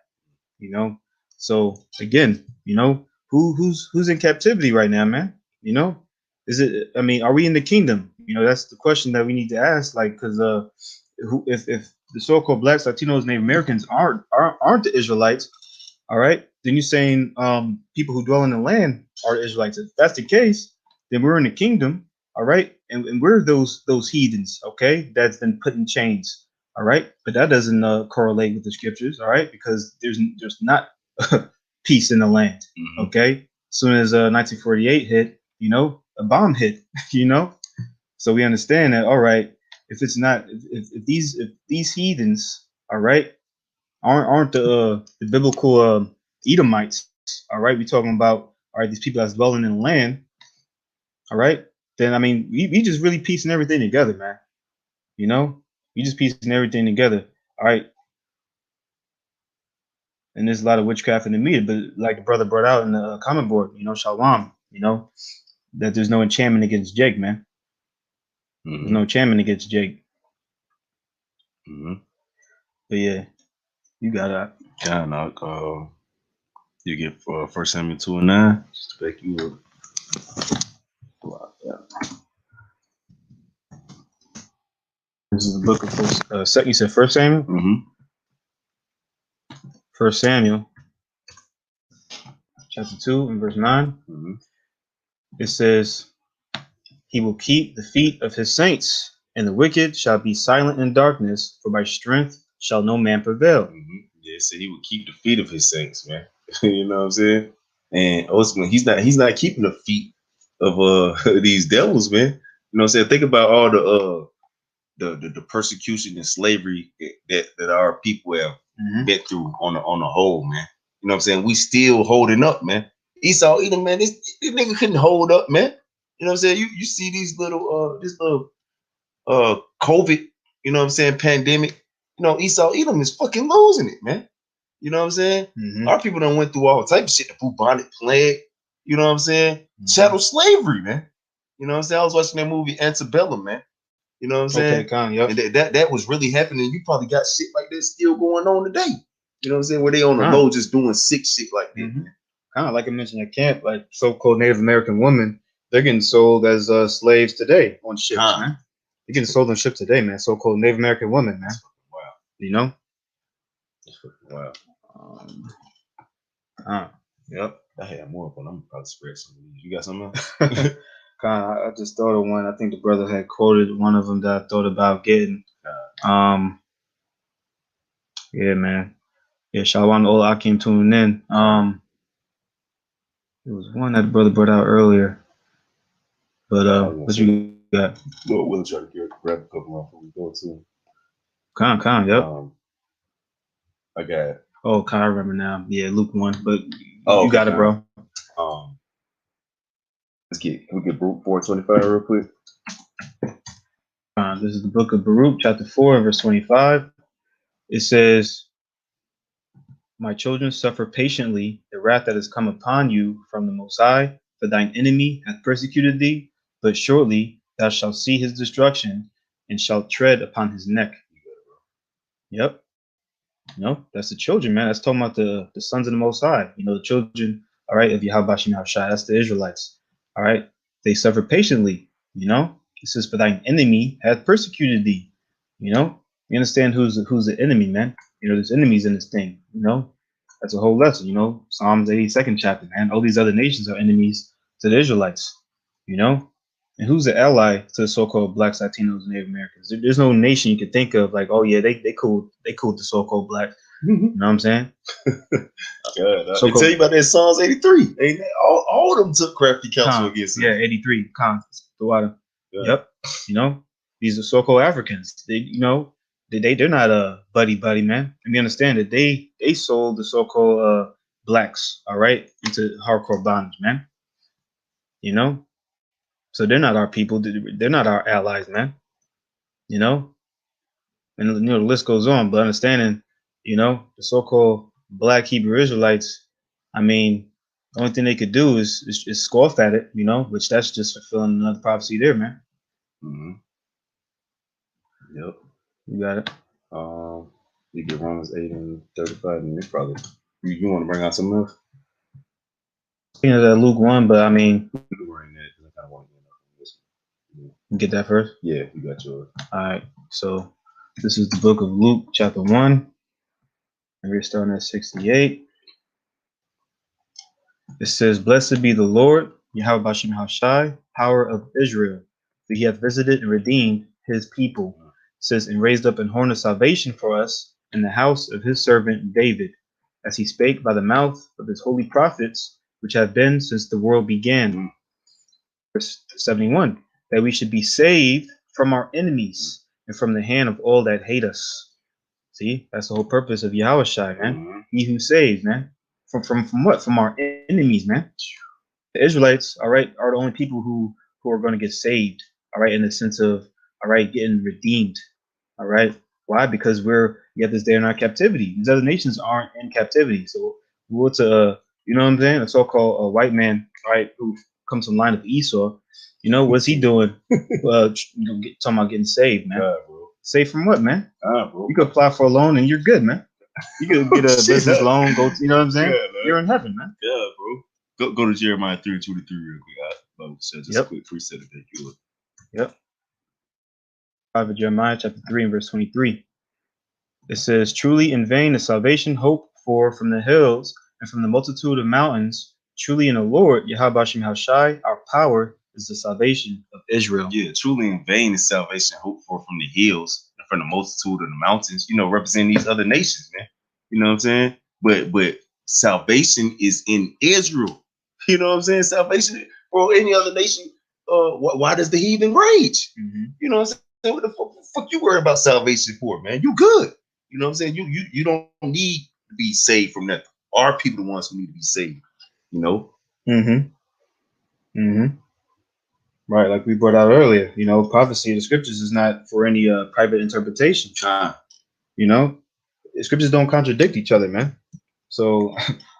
You know, so again, who's in captivity right now, man? You know, is it? I mean, are we in the kingdom? That's the question that we need to ask. Like, because if the so-called blacks, Latinos, Native Americans aren't the Israelites, all right, then you're saying people who dwell in the land are the Israelites. If that's the case, then we're in the kingdom, all right, and we're those heathens, okay, that's been put in chains, all right, but that doesn't correlate with the scriptures, all right, because there's not peace in the land, okay. As soon as 1948 hit, a bomb hit, so we understand that, all right, if it's not, if these heathens, all right, aren't the biblical Edomites, all right, we talking about, all right, these people that's dwelling in the land, all right, then I mean, we just really piecing everything together, man. We just piecing everything together, all right. And there's a lot of witchcraft in the media, but like the brother brought out in the comment board, Shalom, that there's no enchantment against Jake, man. There's no enchantment against Jake. But yeah, you got that. Kind of. You get 1 Samuel 2:9. Just to back you up. This is the book of you said 1 Samuel? 1 Samuel chapter 2 and verse 9. It says, he will keep the feet of his saints, and the wicked shall be silent in darkness, for by strength shall no man prevail. Yeah, so he will keep the feet of his saints, man. You know what I'm saying? And ultimately, he's not keeping the feet of these devils, man. You know what I'm saying? Think about all the persecution and slavery that our people have been through on the whole, man. You know what I'm saying? We still holding up, man. Esau, Edom, man, this nigga couldn't hold up, man. You know what I'm saying? You see these this little COVID, you know what I'm saying, pandemic. Esau, Edom is fucking losing it, man. You know what I'm saying? Our people done went through all type of shit, the bubonic plague, you know what I'm saying? Chattel slavery, man. You know what I'm saying? I was watching that movie Antebellum, man. You know what I'm saying? Yep. And that was really happening. You probably got shit like that still going on today. You know what I'm saying? Where they on the low just doing sick shit like that. Kind of like I mentioned at camp, like so-called Native American women, they're getting sold as slaves today on ships, man. They're getting sold on ships today, man. So-called Native American women, man. Wow. Wow. Yep. I had more, but I'm probably spread some. You got something else? I just thought of one. I think the brother had quoted one of them that I thought about getting. Yeah, man. Yeah, Shalwan Ol Akim tuning in. There was one that the brother brought out earlier. But what you got? Well, we'll try to grab a couple more before we go too. Yep. I got. Oh, I remember now. Yeah, Luke 1. But you got it, bro. We get Baruch 4:25 real quick. This is the book of Baruch, chapter 4, verse 25. It says, my children, suffer patiently the wrath that has come upon you from the Most High, for thine enemy hath persecuted thee, but shortly thou shalt see his destruction, and shalt tread upon his neck. Yep. That's the children, man. That's talking about the sons of the Most High. The children, all right, of Yahweh Shai. That's the Israelites. All right. They suffer patiently, It says, for thine enemy hath persecuted thee. You understand who's the enemy, man. There's enemies in this thing, That's a whole lesson, Psalms 82nd chapter, man. All these other nations are enemies to the Israelites, And who's the ally to the so-called blacks, Latinos, and Native Americans? There's no nation you could think of like, oh yeah, they cool with the so-called black. You know what I'm saying? God, I tell you about that Psalms 83. All of them took crafty counsel against them. Yeah, 83. The water. Yep. These are so-called Africans. They're not buddy, man. And we understand that they sold the so-called blacks, all right, into hardcore bondage, man. So they're not our people. They're not our allies, man. And the list goes on. But understanding, the so-called black Hebrew Israelites, I mean, the only thing they could do is scoff at it, which that's just fulfilling another prophecy there, man. Yep. You got it. You get Romans 8 and 35, and it's probably You want to bring out something else? Speaking of that Luke 1, but I mean, You can bring that because I kind of want to get on this one. you get that first? Yeah, you got yours. All right. So this is the book of Luke, chapter 1. And we're starting at 68. It says, Blessed be the Lord, Yahweh Bashem Hashai, power of Israel, for he hath visited and redeemed his people. It says, and raised up an horn of salvation for us in the house of his servant David, as he spake by the mouth of his holy prophets, which have been since the world began. Verse 71, that we should be saved from our enemies and from the hand of all that hate us. See, that's the whole purpose of Yahweh Shai, man. He who saves, man. From what? From our enemies, man. The Israelites, all right, are the only people who are going to get saved, all right, in the sense of, all right, getting redeemed, all right. Why? Because we have this day in our captivity. These other nations aren't in captivity. So what's you know what I'm saying? A so-called white man, right, who comes from the line of Esau. You know what's he doing? Talking about getting saved, man. God, bro. Saved from what, man? Bro. You could apply for a loan and you're good, man. You could get a business loan, go, you know what I'm saying? Yeah, you're in heaven, man. Yeah, bro. Go to Jeremiah 3:23 real quick. Just a quick precept of that. Yep. 5 of Jeremiah chapter 3 and verse 23. It says, Truly in vain is salvation hoped for from the hills and from the multitude of mountains. Truly in the Lord, Yahweh Bashem Hashai, our power is the salvation of Israel. Yeah, truly in vain is salvation hoped for from the hills and from the multitude of the mountains, representing these other nations, man. You know what I'm saying? But salvation is in Israel. You know what I'm saying? Salvation for any other nation. Why does the heathen rage? You know what I'm saying? What the fuck you worry about salvation for, man? You good. You know what I'm saying? You don't need to be saved from nothing. Our people the ones who need to be saved. You know? Right, like we brought out earlier, prophecy of the scriptures is not for any private interpretation. The scriptures don't contradict each other, man. So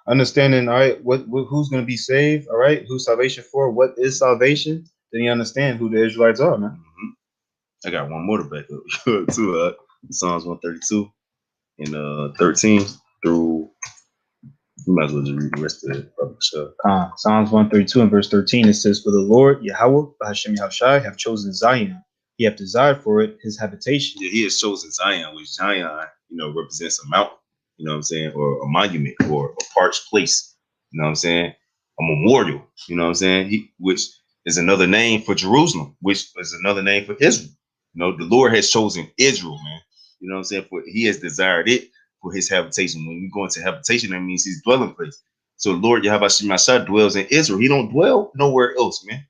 understanding, all right, who's going to be saved, all right, who's salvation for, what is salvation, then you understand who the Israelites are, man. I got one more to back up too. Psalms 132 and 13 through. You might as well just read the rest of it. Psalms 132 and verse 13, it says, For the Lord, Yahweh, Hashem Yahushai, have chosen Zion. He have desired for it his habitation. Yeah, he has chosen Zion, which Zion, represents a mountain, you know what I'm saying, or a monument or a parched place, you know what I'm saying, a memorial, you know what I'm saying, which is another name for Jerusalem, which is another name for Israel. The Lord has chosen Israel, man. You know what I'm saying? For he has desired it for his habitation. When you go into habitation, that means his dwelling place. So the Lord Yahweh Shemashah dwells in Israel. He don't dwell nowhere else, man.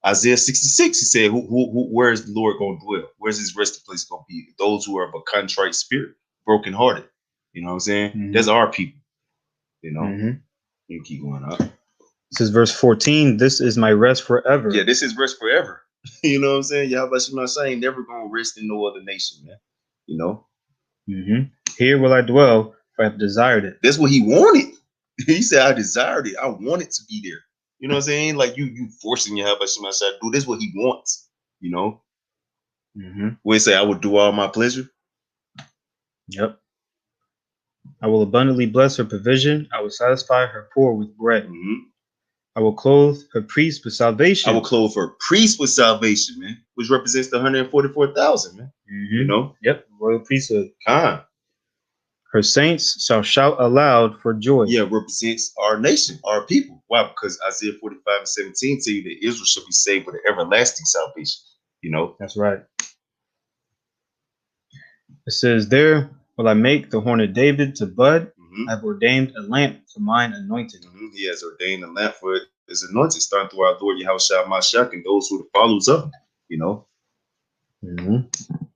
Isaiah 66, he said, where is the Lord going to dwell? Where's his resting place going to be? Those who are of a contrite spirit, brokenhearted. You know what I'm saying? That's our people. You keep going up. This is verse 14. This is my rest forever. Yeah, this is rest forever. You know what I'm saying? Yahweh Shemashah ain't never going to rest in no other nation, man. Here will I dwell, for I have desired it. That's what he wanted. He said, I desired it. I want it to be there. You know what I'm saying? Like you forcing Yahweh Shemashah to do this, what he wants, When he say, I would do all my pleasure. Yep. I will abundantly bless her provision. I will satisfy her poor with bread. I will clothe her priests with salvation. I will clothe her priests with salvation, man, which represents the 144,000, man. Yep. Royal priesthood. Her saints shall shout aloud for joy. Yeah, represents our nation, our people. Why? Because Isaiah 45:17 tell you that Israel shall be saved with an everlasting salvation. That's right. It says, there will I make the horn of David to bud. I have ordained a lamp for mine anointed. He has ordained a lamp for his anointed, starting through our Lord Yahushua Mashiach and those who are the followers of him.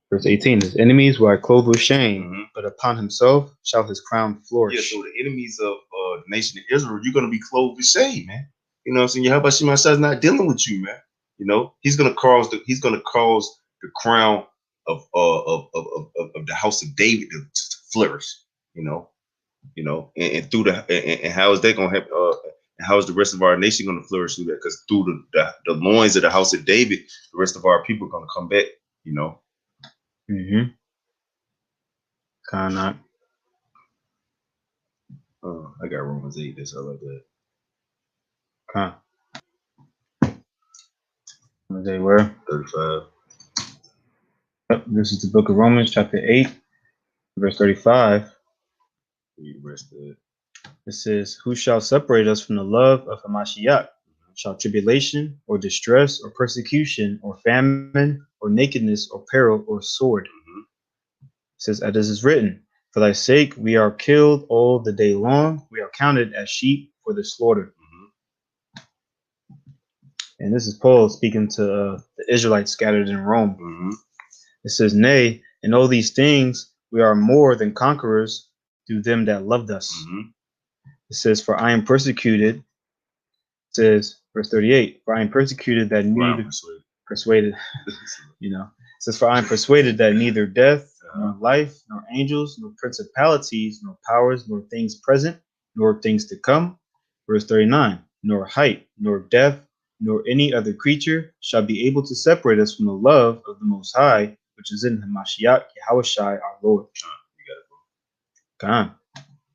Verse 18, his enemies will I clothe with shame, but upon himself shall his crown flourish. Yeah, so the enemies of the nation of Israel, you're going to be clothed with shame, man. You know what I'm saying? Yahweh Shemashah is not dealing with you, man. He's going to cause the crown of the house of David to flourish, and through and how is that going to happen? And how is the rest of our nation going to flourish through that? Because through the loins of the house of David, the rest of our people are going to come back, Kind of. I got Romans 8. That's all like that. They were 35. Yep, this is the book of Romans, chapter 8, verse 35. Read the rest of it. It says, "Who shall separate us from the love of Hamashiach? Shall tribulation, or distress, or persecution, or famine, or nakedness, or peril, or sword?" It says, "As it is written, for thy sake we are killed all the day long. We are counted as sheep for the slaughter." And this is Paul speaking to the Israelites scattered in Rome. It says, "Nay, in all these things we are more than conquerors through them that loved us." It says, "For I am persecuted." It says, verse 38, "For I am persecuted that neither persuaded." You know, it says, "For I am persuaded that neither death, nor life, nor angels, nor principalities, nor powers, nor things present, nor things to come." Verse 39, "Nor height, nor depth, nor any other creature shall be able to separate us from the love of the Most High, which is in Hamashiach Yahushai our Lord." God,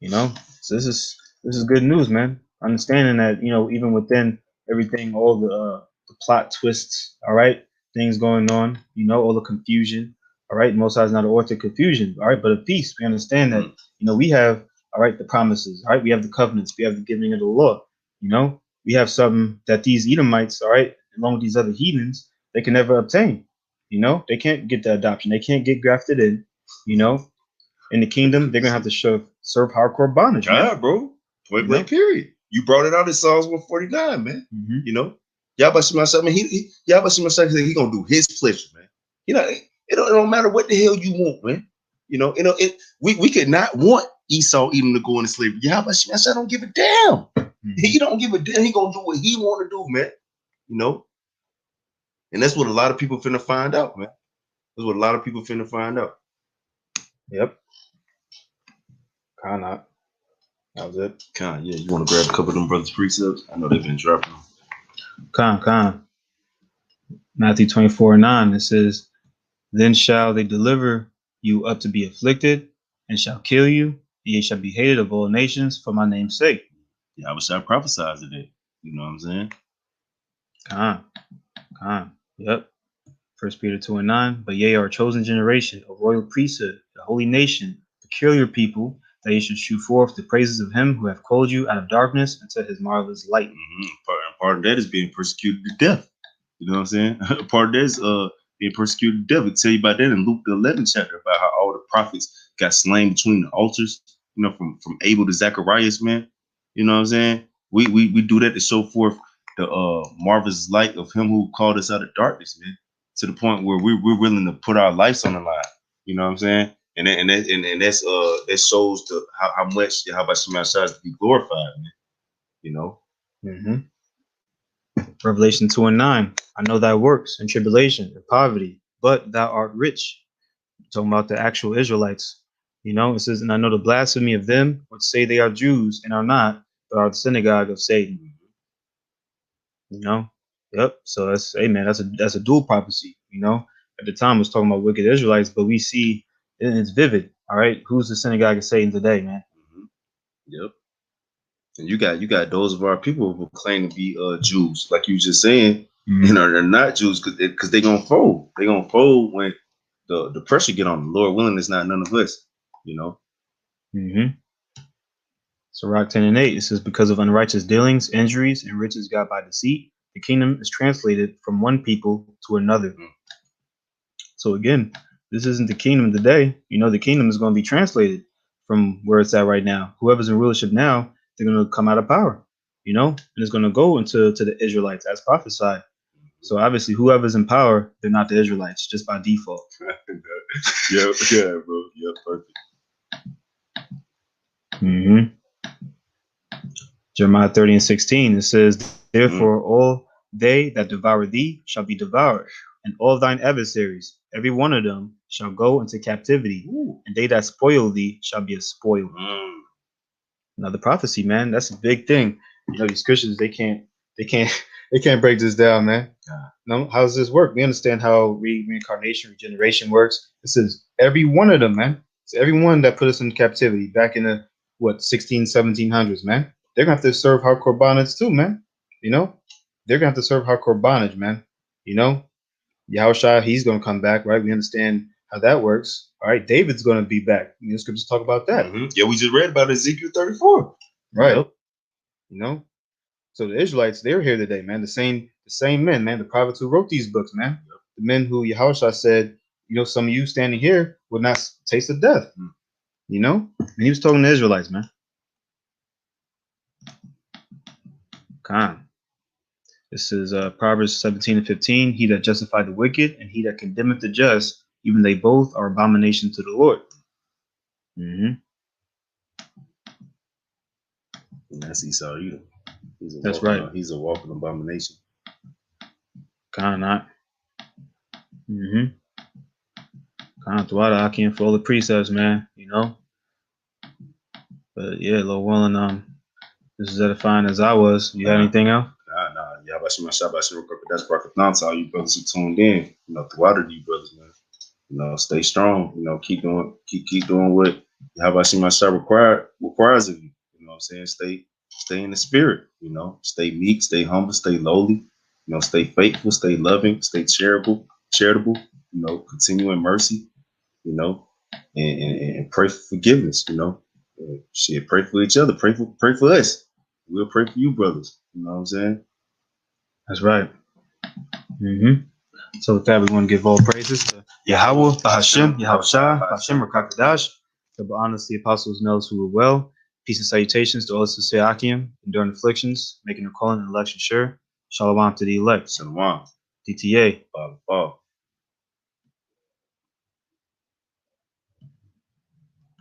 you know, so this is good news, man. Understanding that, you know, even within everything, all the plot twists, all right, things going on, you know, all the confusion, all right. Most High is not an author of confusion, all right, but of peace. We understand that, you know, we have, all right, the promises, all right, we have the covenants, we have the giving of the law, you know, we have something that these Edomites, all right, along with these other heathens, they can never obtain. You know, they can't get the adoption, they can't get grafted in, you know. In the kingdom, they're gonna have to serve hardcore bondage, man. Bro. Point blank, period. You brought it out in Psalms 149, man. You know, Yahweh something. Yahweh said he gonna do his pleasure, man. You know, it don't matter what the hell you want, man. You know, we could not want Esau even to go into slavery. Yahweh I don't give a damn. He don't give a damn. He gonna do what he want to do, man. You know, and that's what a lot of people finna find out, man. That's what a lot of people finna find out. Yep. Not. That was it. Yeah. You want to grab a couple of them brothers' precepts? I know they've been dropping them. Matthew 24:9. It says, "Then shall they deliver you up to be afflicted, and shall kill you, and ye shall be hated of all nations for my name's sake." Yeah, I wish I prophesied today. You know what I'm saying? Yep. 1 Peter 2:9. "But ye are a chosen generation, a royal priesthood, a holy nation, a peculiar people, that ye should shew forth the praises of him who hath called you out of darkness into his marvelous light." Part of that is being persecuted to death. You know what I'm saying? Part of that is being persecuted to death. I'll tell you about that in Luke the 11th chapter, about how all the prophets got slain between the altars, you know, from Abel to Zacharias, man. You know what I'm saying? We do that to show forth the marvelous light of him who called us out of darkness, man, to the point where we're willing to put our lives on the line. You know what I'm saying? And that's that shows how much Shema Shai to be glorified, man. You know. Revelation 2:9. "I know thy works and tribulation and poverty, but thou art rich." Talking about the actual Israelites. You know, it says, "And I know the blasphemy of them which say they are Jews and are not, but are the synagogue of Satan." You know? Yep. So that's, hey man, that's a dual prophecy. You know, at the time it was talking about wicked Israelites, but we see it's vivid. All right, who's the synagogue of Satan today, man? Yep. And you got those of our people who claim to be Jews, like you just saying, you know, they're not Jews because they're gonna fold. They're gonna fold when the pressure get on them. Lord willing, it's not none of us, you know. Sirach 10:8, it says, "Because of unrighteous dealings, injuries, and riches got by deceit, the kingdom is translated from one people to another." So again, this isn't the kingdom today. You know, the kingdom is going to be translated from where it's at right now. Whoever's in rulership now, they're going to come out of power, you know, and it's going to go into the Israelites as prophesied. So obviously, whoever's in power, they're not the Israelites, just by default. Yeah, bro. Yeah, perfect. Jeremiah 30:16, it says, "Therefore all they that devour thee shall be devoured, and all thine adversaries, every one of them, shall go into captivity, and they that spoil thee shall be a spoil." Another prophecy, man. That's a big thing. You know, these Christians, they can't break this down, man. No, how does this work? We understand how reincarnation, regeneration works. This is every one of them, man. It's every one that put us in captivity back in the what, 1700s, man. They're going to have to serve hardcore bondage too, man. You know, they're going to have to serve hardcore bondage, man. You know, Yahushua, he's going to come back, right? We understand how that works. All right, David's going to be back. You know, scriptures talk about that. Yeah, we just read about Ezekiel 34. Right. Yep. You know, so the Israelites, they're here today, man. The same men, man. The prophets who wrote these books, man. Yep. The men who Yahushua said, you know, some of you standing here would not taste of death. You know, and he was talking to the Israelites, man. Come. This is Proverbs 17:15. He that justified the wicked and he that condemneth the just, even they both are abomination to the Lord. And that's Esau Edom. That's right. He's a walking abomination. Kind of not. Kind of throughout I can't for all the precepts, man. You know. But yeah, Lord willing, this is edifying as I was. You got anything else? Nah. To all you brothers who tuned in, you know, throughout it, you brothers, man. You know, stay strong. You know, keep doing what Yahushua requires of you. You know what I'm saying? Stay in the spirit. You know, stay meek, stay humble, stay lowly. You know, stay faithful, stay loving, stay charitable. You know, continue in mercy. You know, and pray for forgiveness. You know, pray for each other. Pray for us. We'll pray for you, brothers. You know what I'm saying? That's right. So with that, we want to give all praises to Yahweh, Bahashem, Yahushua, Bahashem, Rakakadash, the honors the apostles and those who were well. Peace and salutations to all the sincere Akim, enduring afflictions, making their calling and election sure. Shalom to the elect. Shalom. DTA. Bye.